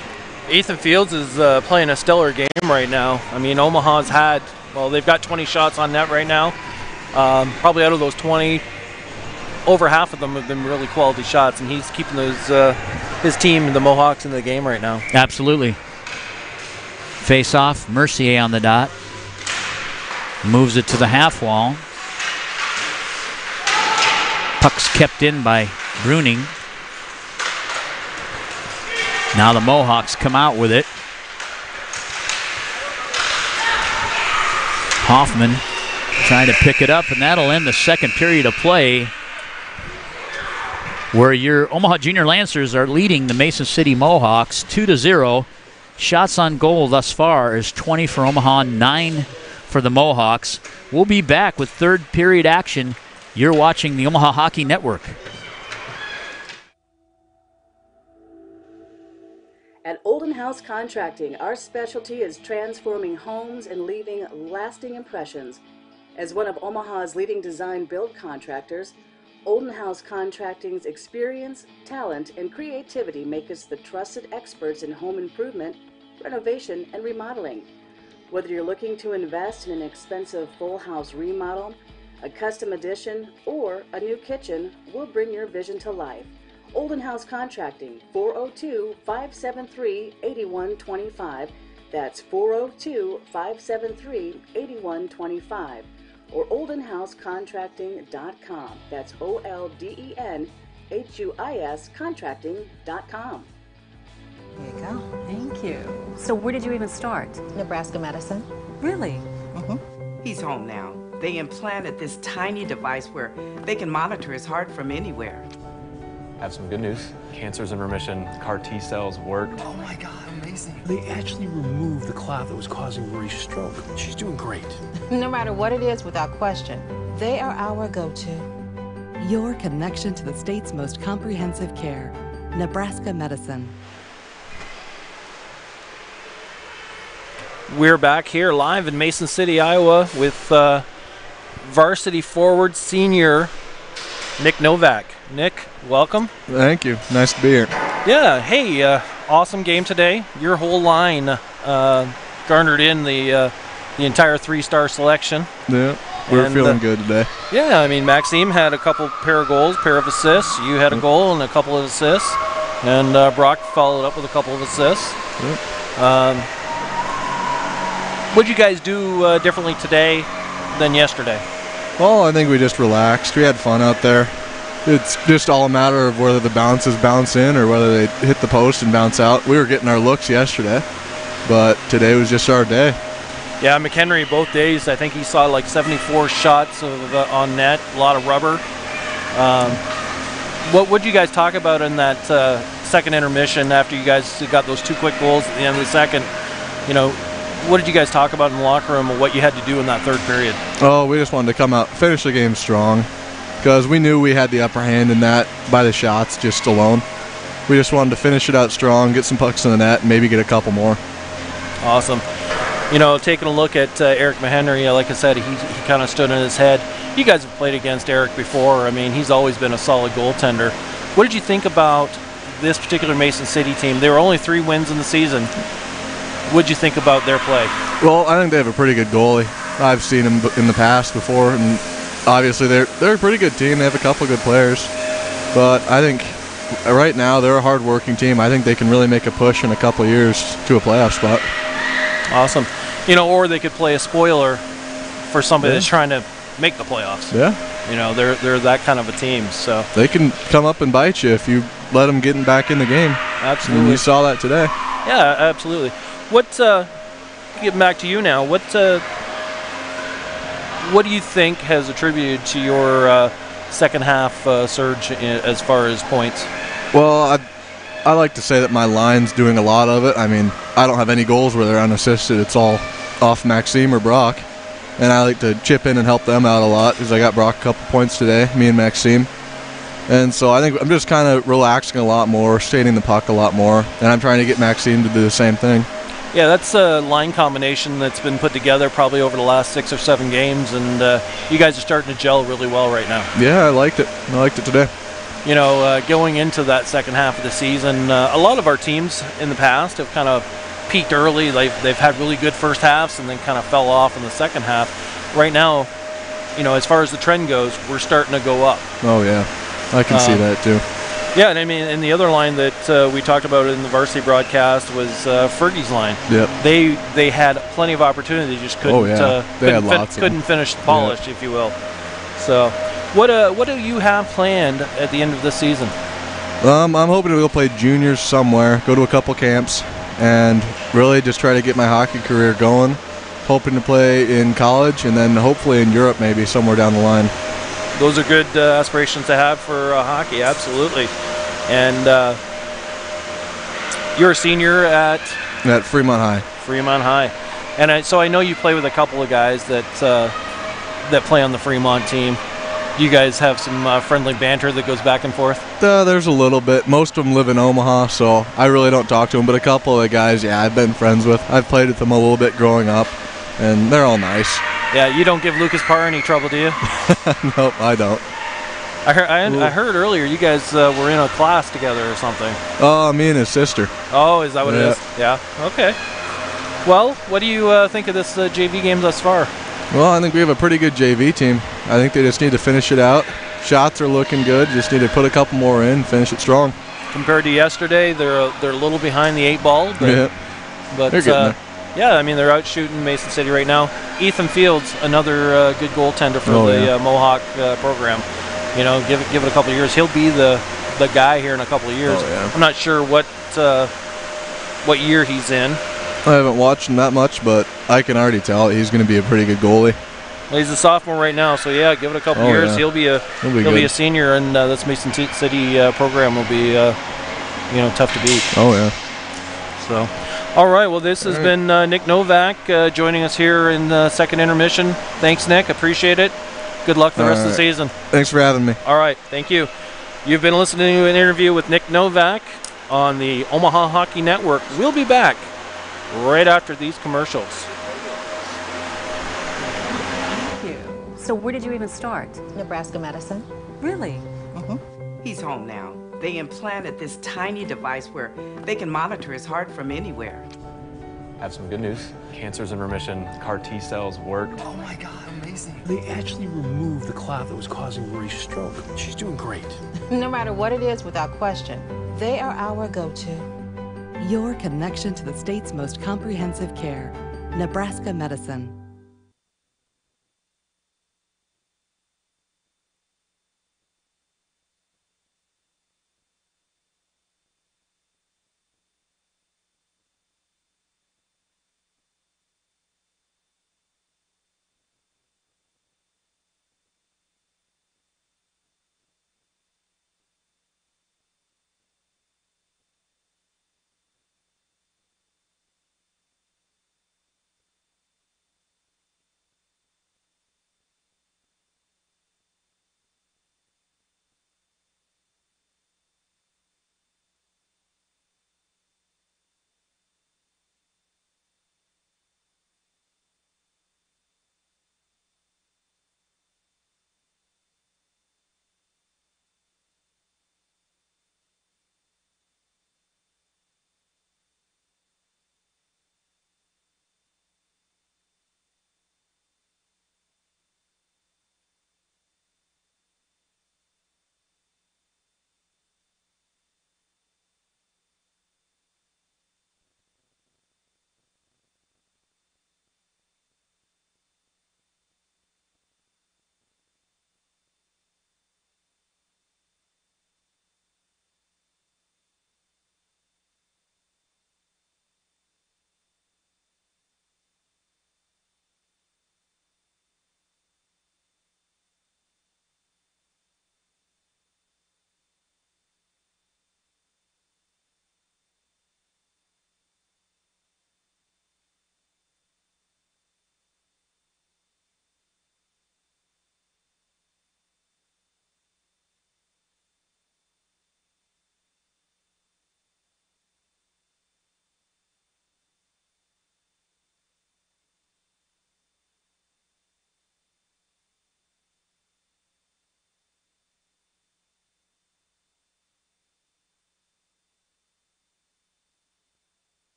Ethan Fields is playing a stellar game right now. I mean, Omaha's had, well, they've got 20 shots on net right now. Probably out of those 20, over half of them have been really quality shots, and he's keeping those his team, the Mohawks, in the game right now. Absolutely. Face off, Mercier on the dot. Moves it to the half wall. Puck's kept in by Bruning. Now the Mohawks come out with it. Hoffman trying to pick it up, and that'll end the second period of play, where your Omaha Junior Lancers are leading the Mason City Mohawks 2-0. Shots on goal thus far is 20 for Omaha, 9 for the Mohawks. We'll be back with third period action. You're watching the Omaha Hockey Network. At Olden House Contracting, our specialty is transforming homes and leaving lasting impressions. As one of Omaha's leading design build contractors, Olden House Contracting's experience, talent, and creativity make us the trusted experts in home improvement, renovation, and remodeling. Whether you're looking to invest in an expensive full house remodel, a custom addition, or a new kitchen, we'll bring your vision to life. Olden House Contracting, 402-573-8125. That's 402-573-8125. Or oldenhousecontracting.com. That's OLDENHUIS contracting.com. There you go. Thank you. So where did you even start? Nebraska Medicine. Really? He's home now. They implanted this tiny device where they can monitor his heart from anywhere. I have some good news. Cancer's in remission. CAR T cells worked. Oh my God, amazing. They actually removed the clot that was causing Marie's stroke. She's doing great. No matter what it is, without question, they are our go-to. Your connection to the state's most comprehensive care. Nebraska Medicine. We're back here live in Mason City, Iowa with varsity forward senior Nick Novak. Nick, welcome. Thank you. Nice to be here. Yeah, hey, awesome game today. Your whole line garnered in the the entire 3-star selection. Yeah, we're feeling good today. Yeah, I mean, Maxime had a pair of assists. You had a goal and a couple of assists. And Brock followed up with a couple of assists. What did you guys do differently today than yesterday? Well, I think we just relaxed. We had fun out there. It's just all a matter of whether the bounces bounce in or whether they hit the post and bounce out. We were getting our looks yesterday, but today was just our day. Yeah, McHenry both days, I think he saw like 74 shots on net, a lot of rubber. What would you guys talk about in that second intermission after you guys got those 2 quick goals at the end of the second? You know, what did you guys talk about in the locker room and what you had to do in that third period? Oh, we just wanted to come out, finish the game strong, because we knew we had the upper hand in that by the shots just alone. We just wanted to finish it out strong, get some pucks in the net, and maybe get a couple more. Awesome. You know, taking a look at Eric McHenry, like I said, he kind of stood on his head. You guys have played against Eric before. I mean, he's always been a solid goaltender. What did you think about this particular Mason City team? There were only 3 wins in the season. What did you think about their play? Well, I think they have a pretty good goalie. I've seen him in the past before, and obviously they're a pretty good team. They have a couple good players. But I think right now they're a hard-working team. I think they can really make a push in a couple of years to a playoff spot. Awesome. You know, or they could play a spoiler for somebody that's trying to make the playoffs. Yeah. You know, they're that kind of a team. So they can come up and bite you if you let them get back in the game. Absolutely. And you saw that today. Yeah, absolutely. What? Getting back to you now. What do you think has attributed to your second half surge as far as points? Well, I like to say that my line's doing a lot of it. I mean, I don't have any goals where they're unassisted. It's all off Maxime or Brock. And I like to chip in and help them out a lot because I got Brock a couple points today, me and Maxime. And so I think I'm just kind of relaxing a lot more, skating the puck a lot more, and I'm trying to get Maxime to do the same thing. Yeah, that's a line combination that's been put together probably over the last 6 or 7 games, and you guys are starting to gel really well right now. Yeah, I liked it. I liked it today. You know, going into that second half of the season, a lot of our teams in the past have kind of peaked early. They've had really good first halves and then kind of fell off in the second half. Right now, you know, as far as the trend goes, we're starting to go up. Oh, yeah. I can see that, too. Yeah, and I mean, and the other line that we talked about in the Varsity broadcast was Fergie's line. Yep. They had plenty of opportunity, just couldn't finish the polish, if you will. So, what do you have planned at the end of this season? I'm hoping to go play juniors somewhere, go to a couple camps, and really just try to get my hockey career going. Hoping to play in college and then hopefully in Europe maybe somewhere down the line. Those are good aspirations to have for hockey, absolutely. And you're a senior at Fremont High. Fremont High, and so I know you play with a couple of guys that play on the Fremont team. You guys have some friendly banter that goes back and forth? There's a little bit. Most of them live in Omaha, so I really don't talk to them. But a couple of the guys, yeah, I've been friends with. I've played with them a little bit growing up, and they're all nice. Yeah, you don't give Lucas Parr any trouble, do you? Nope, I don't. I heard earlier you guys were in a class together or something. Oh, me and his sister. Oh, is that what it is? Yeah, okay. Well, what do you think of this JV game thus far? Well, I think we have a pretty good JV team. I think they just need to finish it out. Shots are looking good. Just need to put a couple more in, finish it strong. Compared to yesterday, they're a little behind the 8 ball. But, but they're getting there. Yeah, I mean, they're out shooting Mason City right now. Ethan Fields, another good goaltender for the Mohawk program. You know, give it a couple of years. He'll be the guy here in a couple of years. Oh, yeah. I'm not sure what year he's in. I haven't watched him that much, but I can already tell he's going to be a pretty good goalie. Well, he's a sophomore right now, so yeah, give it a couple years. Yeah. He'll be a senior, and this Mason City program will be tough to beat. Oh yeah. So, all right. Well, this has been Nick Novak joining us here in the second intermission. Thanks, Nick. Appreciate it. Good luck the rest of the season. Thanks for having me. All right. Thank you. You've been listening to an interview with Nick Novak on the Omaha Hockey Network. We'll be back right after these commercials. Thank you. So where did you even start? Nebraska Medicine. Really? Mm-hmm. He's home now. They implanted this tiny device where they can monitor his heart from anywhere. have some good news. Cancer's in remission, CAR T cells work. Oh my God, amazing. They actually removed the clot that was causing Marie's stroke. She's doing great. No matter what it is, without question, they are our go-to. Your connection to the state's most comprehensive care. Nebraska Medicine.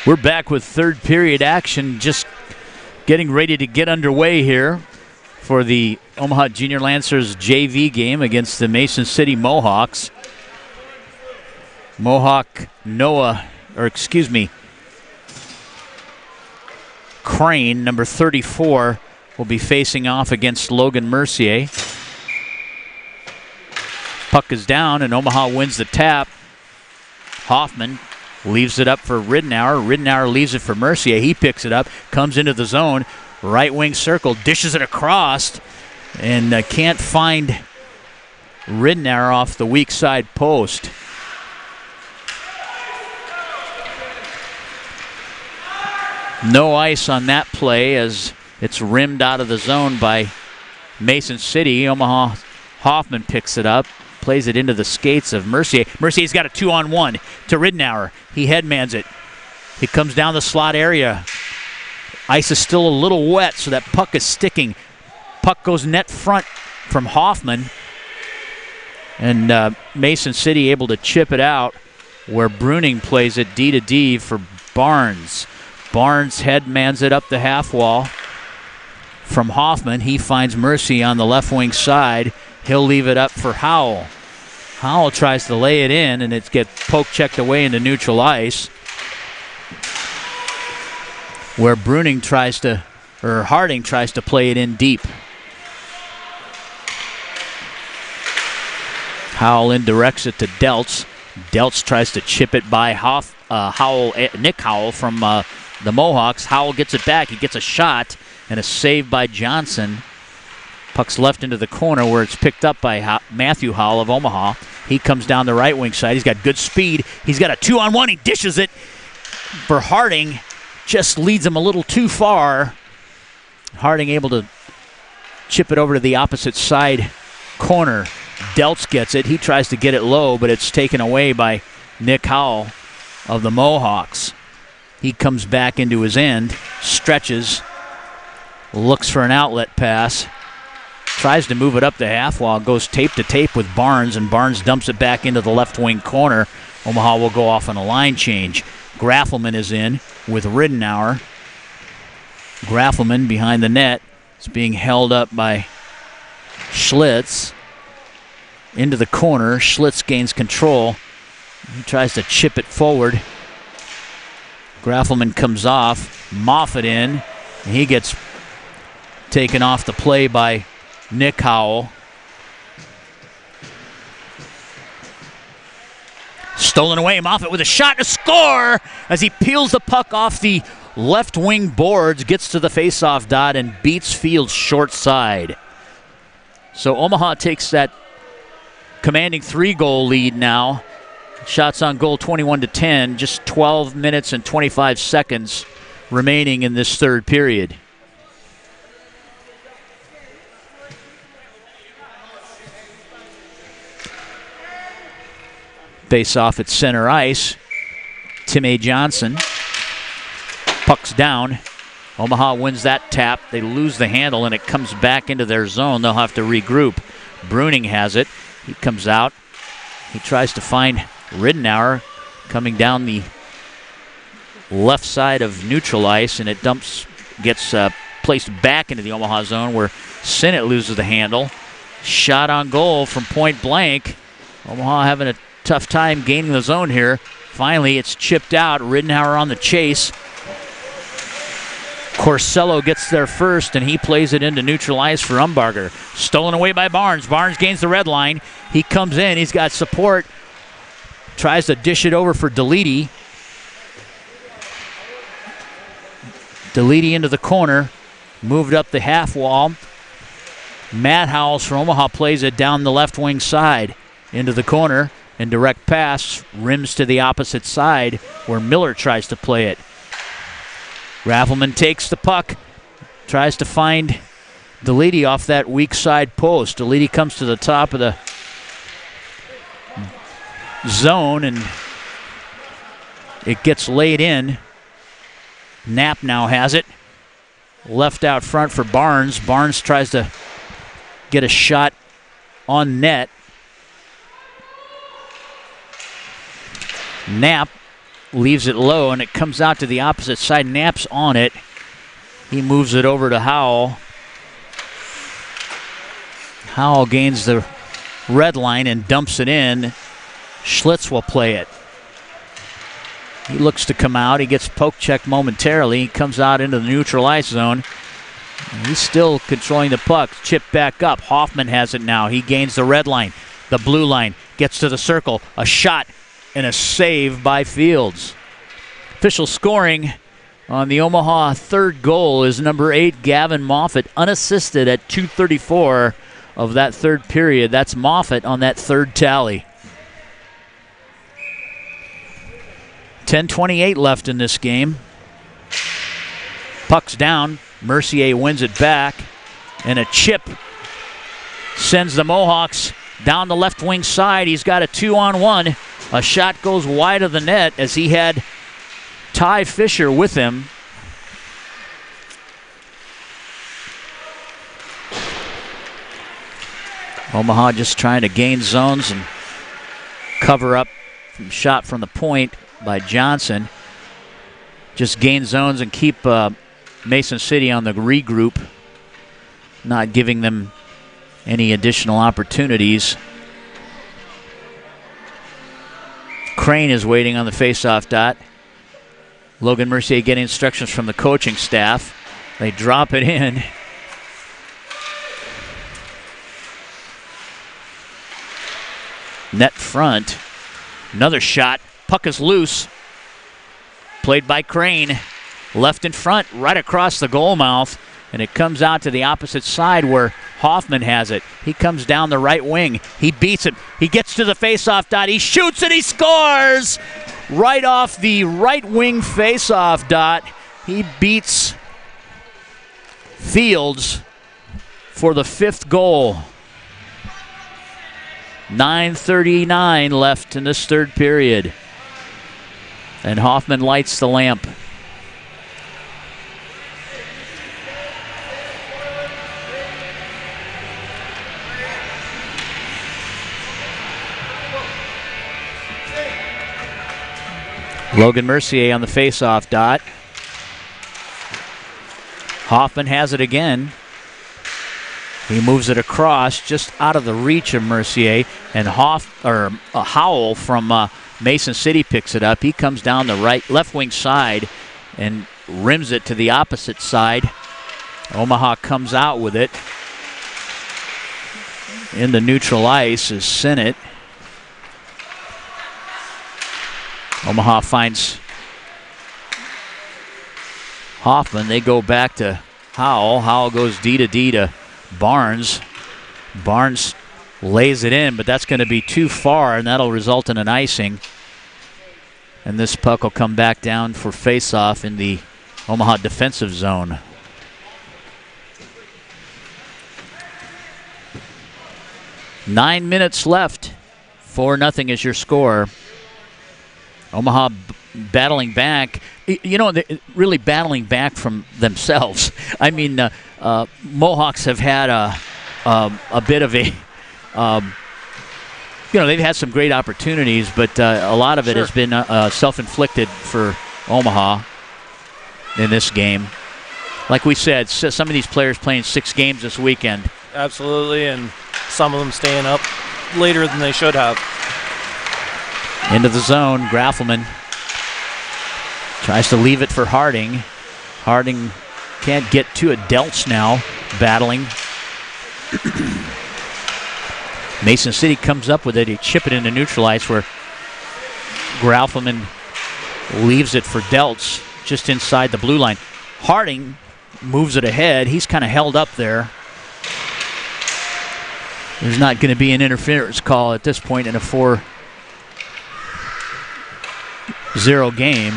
We're back with third period action, just getting ready to get underway here for the Omaha Junior Lancers JV game against the Mason City Mohawks. Crane, number 34, will be facing off against Logan Mercier. Puck is down and Omaha wins the tap. Hoffman leaves it up for Ridenour. Ridenour leaves it for Mercier. He picks it up, comes into the zone, right wing circle, dishes it across, and can't find Ridenour off the weak side post. No ice on that play as it's rimmed out of the zone by Mason City. Omaha Hoffman picks it up, plays it into the skates of Mercier. Mercier's got a 2-on-1 to Ridenour. He headmans it. He comes down the slot area. Ice is still a little wet, so that puck is sticking. Puck goes net front from Hoffman. And Mason City able to chip it out, where Bruning plays it D to D for Barnes. Barnes headmans it up the half wall from Hoffman. He finds Mercier on the left wing side. He'll leave it up for Howell. Howell tries to lay it in, and it gets poke checked away into neutral ice, where Harding tries to play it in deep. Howell indirects it to Deltz. Deltz tries to chip it by Nick Howell from the Mohawks. Howell gets it back. He gets a shot and a save by Johnson. Puck's left into the corner where it's picked up by Matthew Howell of Omaha. He comes down the right wing side. He's got good speed. He's got a 2-on-1. He dishes it for Harding. Just leads him a little too far. Harding able to chip it over to the opposite side corner. Deltz gets it. He tries to get it low, but it's taken away by Nick Howell of the Mohawks. He comes back into his end, stretches, looks for an outlet pass, tries to move it up the half wall, goes tape to tape with Barnes, and Barnes dumps it back into the left wing corner. Omaha will go off on a line change. Graffelman is in with Ridenour. Graffelman behind the net. It's being held up by Schlitz. Into the corner. Schlitz gains control. He tries to chip it forward. Graffelman comes off. Moffat in. And he gets taken off the play by Nick Howell. Stolen away. Moffat with a shot to score as he peels the puck off the left wing boards, gets to the faceoff dot, and beats Fields short side. So Omaha takes that commanding 3-goal lead now. Shots on goal 21-10. Just 12 minutes and 25 seconds remaining in this third period. Face off at center ice. Tim A. Johnson. Puck's down. Omaha wins that tap. They lose the handle, and it comes back into their zone. They'll have to regroup. Bruning has it. He comes out. He tries to find Ridenour coming down the left side of neutral ice, and it gets placed back into the Omaha zone where Sinnott loses the handle. Shot on goal from point blank. Omaha having a tough time gaining the zone here. Finally, it's chipped out. Ridenour on the chase. Corsello gets there first, and he plays it into neutral ice for Umbarger. Stolen away by Barnes. Barnes gains the red line. He comes in. He's got support. Tries to dish it over for Delete. Delete into the corner. Moved up the half wall. Matt Howells from Omaha plays it down the left wing side into the corner. And direct pass rims to the opposite side where Miller tries to play it. Graffelman takes the puck, tries to find Delete off that weak side post. Delete comes to the top of the zone, and it gets laid in. Knapp now has it. Left out front for Barnes. Barnes tries to get a shot on net. Knapp leaves it low, and it comes out to the opposite side. Knapp's on it. He moves it over to Howell. Howell gains the red line and dumps it in. Schlitz will play it. He looks to come out. He gets poke checked momentarily. He comes out into the neutral ice zone. He's still controlling the puck. Chip back up. Hoffman has it now. He gains the red line. The blue line gets to the circle. A shot and a save by Fields. Official scoring on the Omaha third goal is number 8, Gavin Moffett, unassisted at 2:34 of that third period. That's Moffett on that third tally. 10:28 left in this game. Puck's down. Mercier wins it back. And a chip sends the Mohawks down the left wing side. He's got a 2-on-1. A shot goes wide of the net as he had Ty Fisher with him. Omaha just trying to gain zones and cover up from shot from the point by Johnson. Just gain zones and keep Mason City on the regroup, not giving them any additional opportunities. Crane is waiting on the faceoff dot. Logan Mercier getting instructions from the coaching staff. They drop it in. Net front. Another shot. Puck is loose. Played by Crane. Left in front, right across the goal mouth. And it comes out to the opposite side where Hoffman has it. He comes down the right wing. He beats it. He gets to the faceoff dot. He shoots and he scores! Right off the right wing faceoff dot. He beats Fields for the 5th goal. 9:39 left in this third period. And Hoffman lights the lamp. Logan Mercier on the faceoff dot. Hoffman has it again. He moves it across just out of the reach of Mercier, and Howell from Mason City picks it up. He comes down the left wing side and rims it to the opposite side. Omaha comes out with it. In the neutral ice is Sinnott. Omaha finds Hoffman. They go back to Howell. Howell goes D to D to Barnes. Barnes lays it in, but that's going to be too far, and that'll result in an icing. And this puck will come back down for face-off in the Omaha defensive zone. Nine minutes left. 4-0 is your score. Omaha battling back. You know, really battling back from themselves. I mean, Mohawks have had a bit of a, they've had some great opportunities, but a lot of it has been self-inflicted for Omaha in this game. Like we said, some of these players playing 6 games this weekend. Absolutely, and some of them staying up later than they should have. Into the zone, Graffelman tries to leave it for Harding. Harding can't get to it. Delts now battling. Mason City comes up with it. He chip it into neutral ice where Graffelman leaves it for Delts just inside the blue line. Harding moves it ahead. He's kind of held up there. There's not going to be an interference call at this point in a 4-0 game.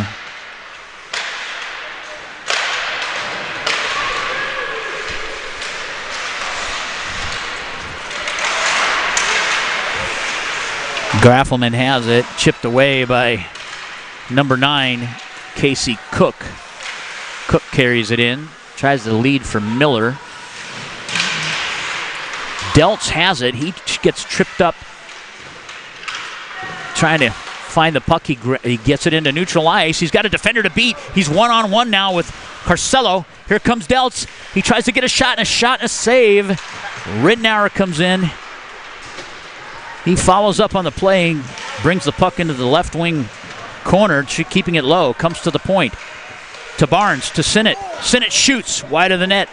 Graffelman has it, chipped away by number 9, Casey Cook. Cook carries it in, tries to lead for Miller. Delts has it. He gets tripped up trying to find the puck. He gets it into neutral ice. He's got a defender to beat. He's one-on-one now with Carcello. Here comes Deltz. He tries to get a shot and a save. Ridnour comes in. He follows up on the play, brings the puck into the left wing corner, keeping it low. Comes to the point. To Barnes, to Sinnott. Sinnott shoots wide of the net.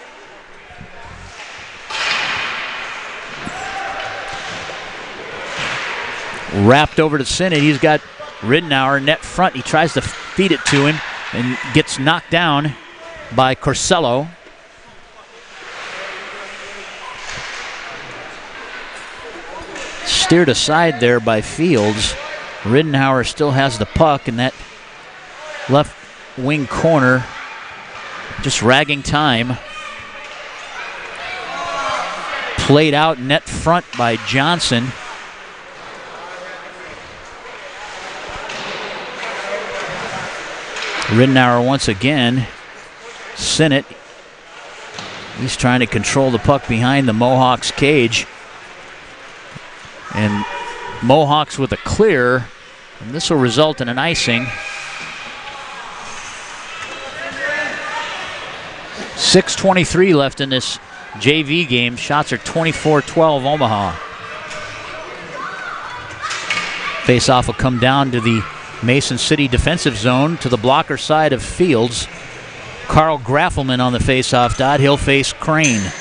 Wrapped over to Sinnott. He's got Ridnour net front. He tries to feed it to him and gets knocked down by Carcello. Steered aside there by Fields. Ridnour still has the puck in that left wing corner. Just ragging time. Played out net front by Johnson. Ridnour once again. Sinnott. He's trying to control the puck behind the Mohawks cage. And Mohawks with a clear. And this will result in an icing. 6:23 left in this JV game. Shots are 24-12 Omaha. Face-off will come down to the Mason City defensive zone to the blocker side of Fields. Carl Graffelman on the face-off dot. He'll face Crane.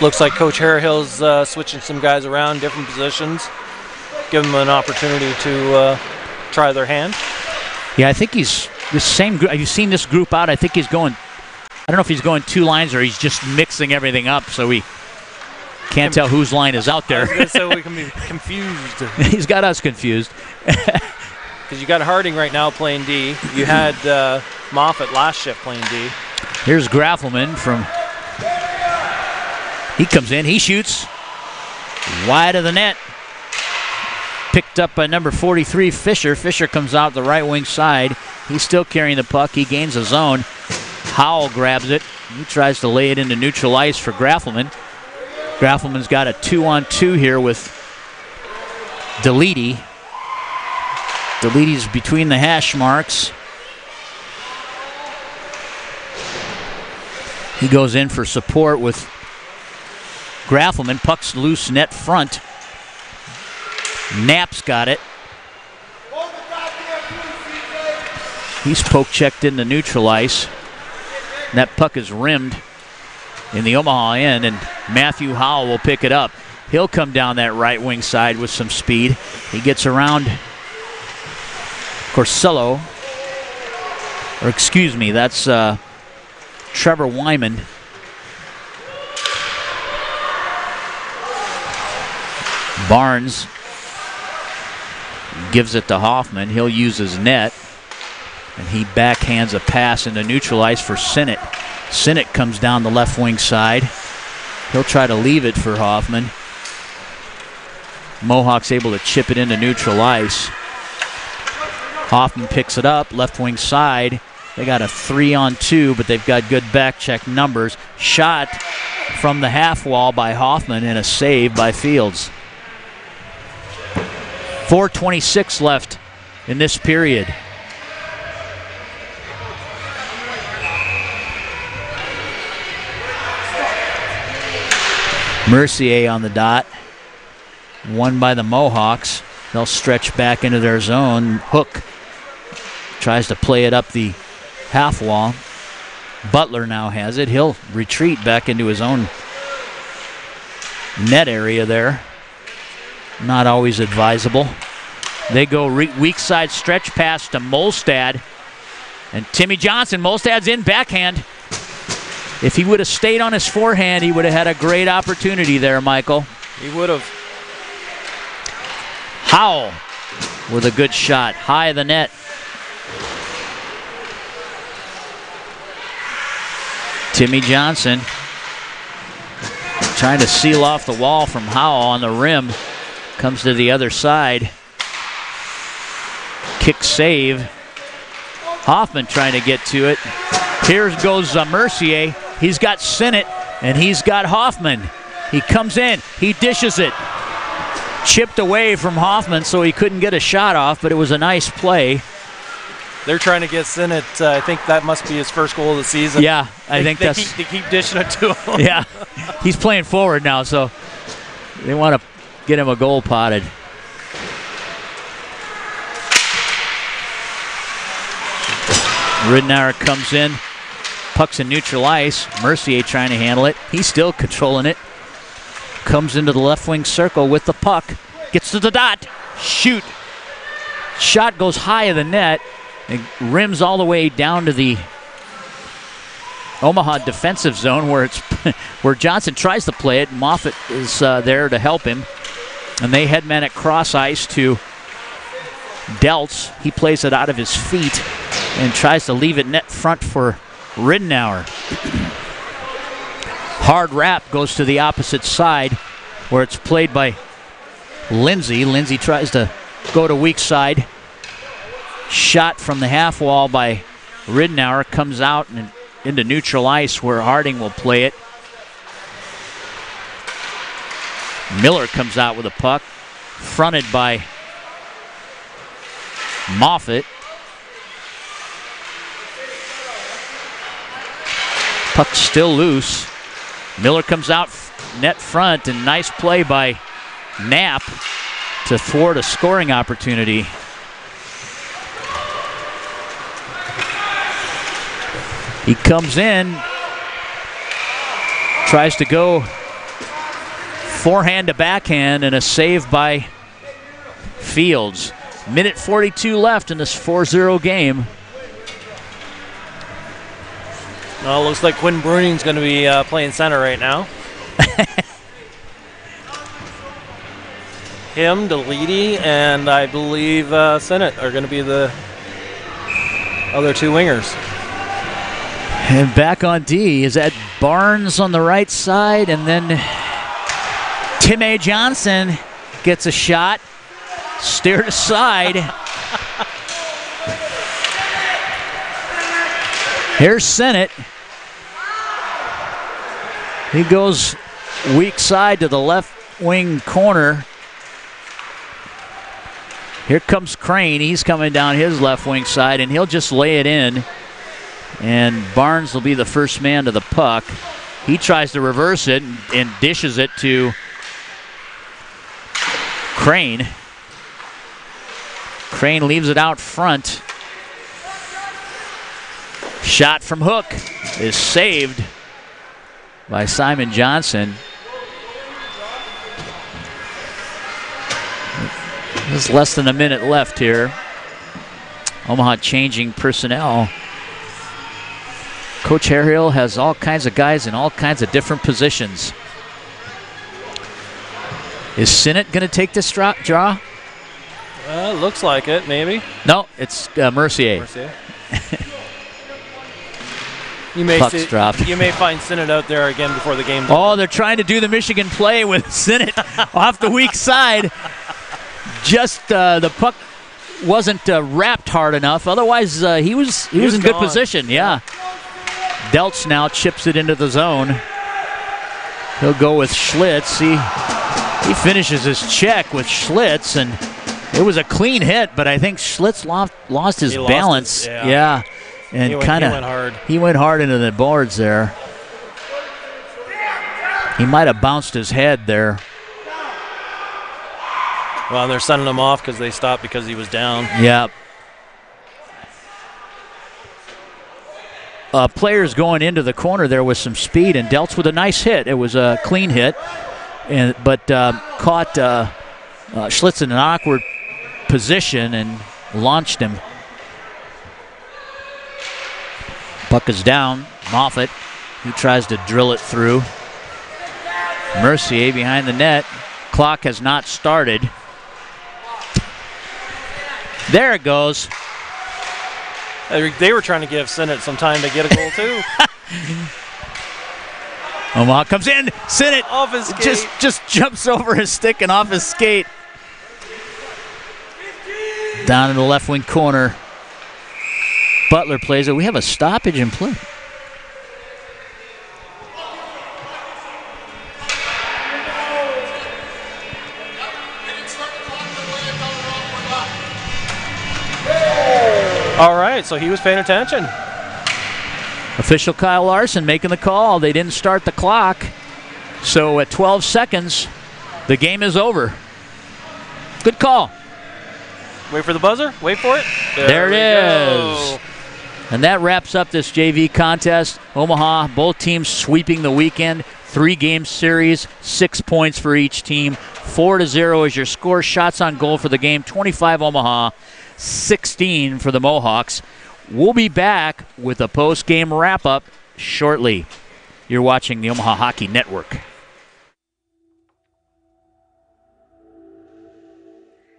Looks like Coach Harahill's switching some guys around, different positions. Give them an opportunity to try their hand. Yeah, I think he's the same group. Have you seen this group out? I think he's going, I don't know if he's going two lines or he's just mixing everything up so we can't tell whose line is out there. So we can be confused. He's got us confused. Because you got Harding right now playing D. You had Moffitt last shift playing D. Here's Graffelman from, he comes in, he shoots wide of the net. Picked up by number 43, Fisher. Fisher comes out the right wing side. He's still carrying the puck. He gains a zone. Howell grabs it. He tries to lay it into neutral ice for Graffelman. Graffelman's got a 2-on-2 here with Deledy. Deledy's between the hash marks. He goes in for support with Graffelman. Puck's loose net front. Knapp's got it. He's poke-checked into neutral ice. And that puck is rimmed in the Omaha end, and Matthew Howell will pick it up. He'll come down that right wing side with some speed. He gets around Carcello. Or excuse me, that's Trevor Wyman. Barnes gives it to Hoffman. He'll use his net. And he backhands a pass into neutral ice for Sinnott. Sinnott comes down the left wing side. He'll try to leave it for Hoffman. Mohawks able to chip it into neutral ice. Hoffman picks it up, left wing side. They got a 3-on-2, but they've got good back check numbers. Shot from the half wall by Hoffman and a save by Fields. 4:26 left in this period. Mercier on the dot. Won by the Mohawks. They'll stretch back into their zone. Hook tries to play it up the half wall. Butler now has it. He'll retreat back into his own net area there. Not always advisable. They go weak side stretch pass to Molstad. And Timmy Johnson, Molstad's in backhand. If he would have stayed on his forehand, he would have had a great opportunity there, Michael. He would have. Howell with a good shot, high of the net. Timmy Johnson trying to seal off the wall from Howell on the rim. Comes to the other side. Kick save. Hoffman trying to get to it. Here goes Mercier. He's got Sinnott and he's got Hoffman. He comes in. He dishes it. Chipped away from Hoffman, so he couldn't get a shot off, but it was a nice play. They're trying to get Sinnott. I think that must be his first goal of the season. Yeah, I think that's... They keep dishing it to him. Yeah, he's playing forward now, so they want to get him a goal potted. Ridenour comes in. Puck's in neutral ice. Mercier trying to handle it. He's still controlling it. Comes into the left wing circle with the puck. Gets to the dot. Shoot. Shot goes high of the net and rims all the way down to the Omaha defensive zone where it's where Johnson tries to play it. Moffitt is there to help him. And they head man at cross ice to Deltz. He plays it out of his feet and tries to leave it net front for Ridenour. Hard wrap goes to the opposite side where it's played by Lindsay. Lindsay tries to go to weak side. Shot from the half wall by Ridenour comes out and into neutral ice where Harding will play it. Miller comes out with a puck, fronted by Moffitt. Puck still loose. Miller comes out net front, and nice play by Knapp to thwart a scoring opportunity. He comes in, tries to go forehand to backhand, and a save by Fields. Minute 42 left in this 4-0 game. Well, it looks like Quinn Bruning's going to be playing center right now. Him, Deledy, and I believe Sinnott are going to be the other two wingers. And back on D is that Barnes on the right side, and then Tim A. Johnson gets a shot, steered aside. Here's Sinnott. He goes weak side to the left wing corner. Here comes Crane. He's coming down his left wing side, and he'll just lay it in. And Barnes will be the first man to the puck. He tries to reverse it and dishes it to Crane. Crane leaves it out front. Shot from Hook is saved by Simon Johnson. There's less than a minute left here. Omaha changing personnel. Coach Harehill has all kinds of guys in all kinds of different positions. Is Sinnott going to take this draw? Looks like it, maybe. No, it's Mercier. Puck's dropped. You may find Sinnott out there again before the game. Oh, they're trying to do the Michigan play with Sinnott off the weak side. Just the puck wasn't wrapped hard enough. Otherwise, he was in good position. Yeah. Deltz now chips it into the zone. He'll go with Schlitz. He finishes his check with Schlitz, and it was a clean hit, but I think Schlitz lost his balance. Yeah. And he went hard into the boards there. He might have bounced his head there. Well, and they're sending him off because they stopped because he was down. Yeah. Players going into the corner there with some speed, and Deltz with a nice hit. It was a clean hit, but caught Schlitz in an awkward position and launched him. Puck is down. Moffitt, he tries to drill it through. Mercier behind the net. Clock has not started. There it goes. They were trying to give Sinnott some time to get a goal, too. Omaha comes in. Sinnott off his skate. Just jumps over his stick and off his skate. Down in the left wing corner. Butler plays it. We have a stoppage in play. All right, so he was paying attention. Official Kyle Larson making the call. They didn't start the clock. So at 12 seconds, the game is over. Good call. Wait for the buzzer. Wait for it. There it is. Go. And that wraps up this JV contest. Omaha, both teams sweeping the weekend. 3-game series, 6 points for each team. 4-0 is your score. Shots on goal for the game, 25 Omaha, 16 for the Mohawks. We'll be back with a post-game wrap-up shortly. You're watching the Omaha Hockey Network.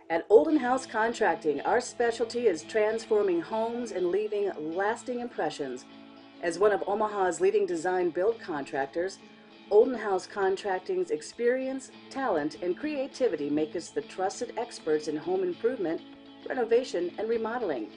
At Olden House Contracting, our specialty is transforming homes and leaving lasting impressions. As one of Omaha's leading design build contractors, Olden House Contracting's experience, talent, and creativity make us the trusted experts in home improvement, renovation, and remodeling.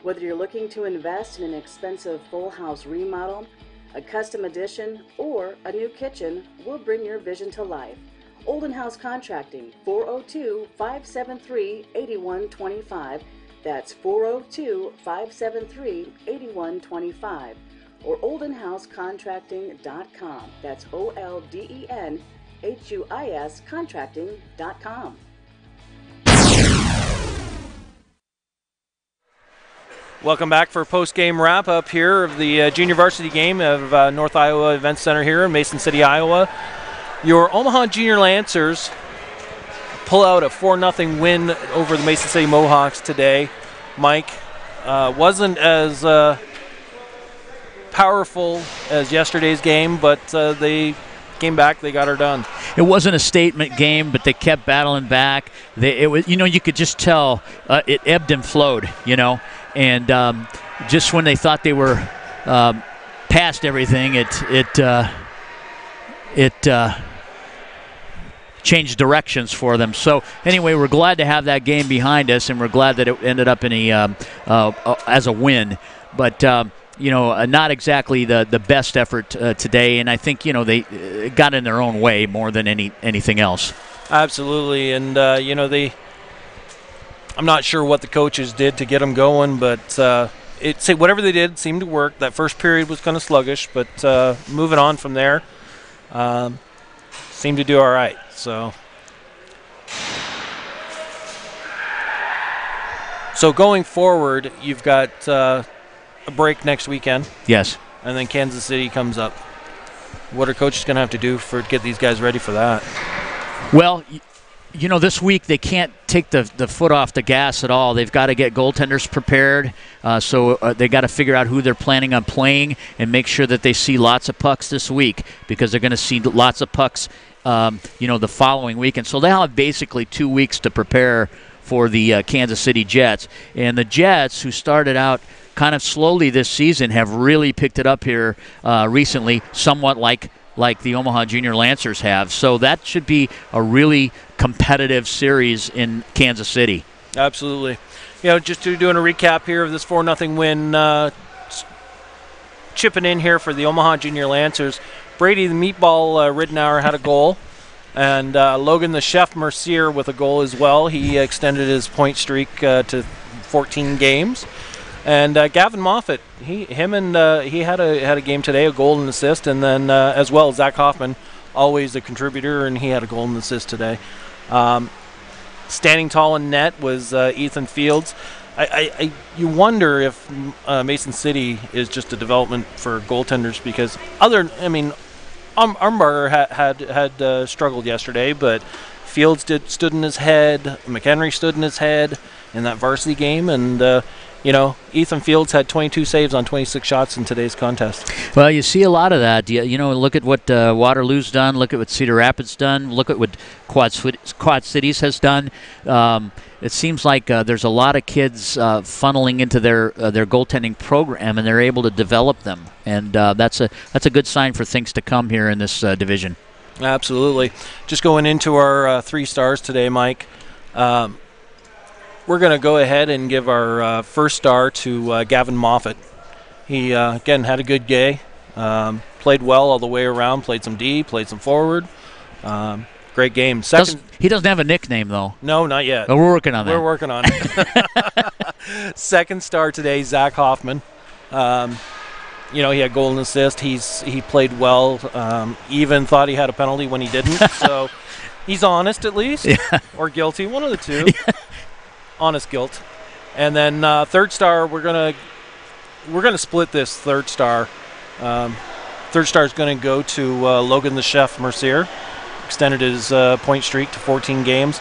Whether you're looking to invest in an expensive full house remodel, a custom addition, or a new kitchen, we'll bring your vision to life. Olden House Contracting, 402-573-8125. That's 402-573-8125. Or oldenhousecontracting.com. That's OLDENHUIS contracting.com. Welcome back for a post-game wrap-up here of the junior varsity game of North Iowa Event Center here in Mason City, Iowa. Your Omaha Junior Lancers pull out a 4-0 win over the Mason City Mohawks today. Mike, wasn't as powerful as yesterday's game, but they came back. They got her done. It wasn't a statement game, but they kept battling back. It was, you could just tell it ebbed and flowed, and just when they thought they were past everything, it changed directions for them. So anyway, we're glad to have that game behind us, and we're glad that it ended up in as a win. But not exactly the best effort today, and I think they got in their own way more than anything else. Absolutely, and I'm not sure what the coaches did to get them going, but whatever they did seemed to work. That first period was kind of sluggish, but moving on from there, seemed to do all right. So going forward, you've got a break next weekend. Yes. And then Kansas City comes up. What are coaches going to have to do to get these guys ready for that? Well, this week they can't take the foot off the gas at all. They've got to get goaltenders prepared. So they got to figure out who they're planning on playing and make sure that they see lots of pucks this week, because they're going to see lots of pucks, the following week. And so they'll have basically 2 weeks to prepare for the Kansas City Jets. And the Jets, who started out kind of slowly this season, have really picked it up here recently, somewhat like the Omaha Junior Lancers have. So that should be a really competitive series in Kansas City. Absolutely. Just doing a recap here of this 4-0 win, chipping in here for the Omaha Junior Lancers. Brady the Meatball Ridenour had a goal, and Logan the Chef Mercier with a goal as well. He extended his point streak to 14 games. And Gavin Moffitt, he had a game today, a goal and assist, and then as well Zach Hoffman, always a contributor, and he had a goal and assist today. Standing tall in net was Ethan Fields. You wonder if Mason City is just a development for goaltenders, because Armbarger had struggled yesterday, but Fields stood in his head. McHenry stood in his head in that varsity game, and Ethan Fields had 22 saves on 26 shots in today's contest. Well, you see a lot of that. Look at what Waterloo's done. Look at what Cedar Rapids done. Look at what Quad Cities has done. It seems like there's a lot of kids funneling into their goaltending program, and they're able to develop them. And that's a good sign for things to come here in this division. Absolutely. Just going into our 3 stars today, Mike. We're going to go ahead and give our first star to Gavin Moffitt. He, again, had a good day. Played well all the way around. Played some D, played some forward. Great game. He doesn't have a nickname, though. No, not yet. But we're working on that. We're working on it. Second star today, Zach Hoffman. You know, he had goal and assist. He played well. Even thought he had a penalty when he didn't. So he's honest at least, or guilty, one of the two. Honest guilt. And then third star, we're gonna split this third star. Third star is going to go to Logan the Chef Mercier. Extended his point streak to 14 games,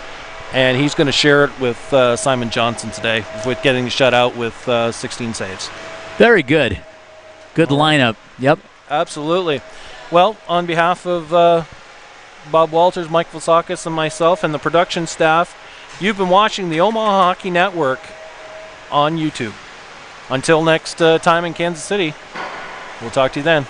and he's going to share it with Simon Johnson today with getting shut out with 16 saves. Very good. Good lineup. Yep. Absolutely. Well, on behalf of Bob Walters, Mike Vlasakis, and myself and the production staff, you've been watching the Omaha Hockey Network on YouTube. Until next time in Kansas City, we'll talk to you then.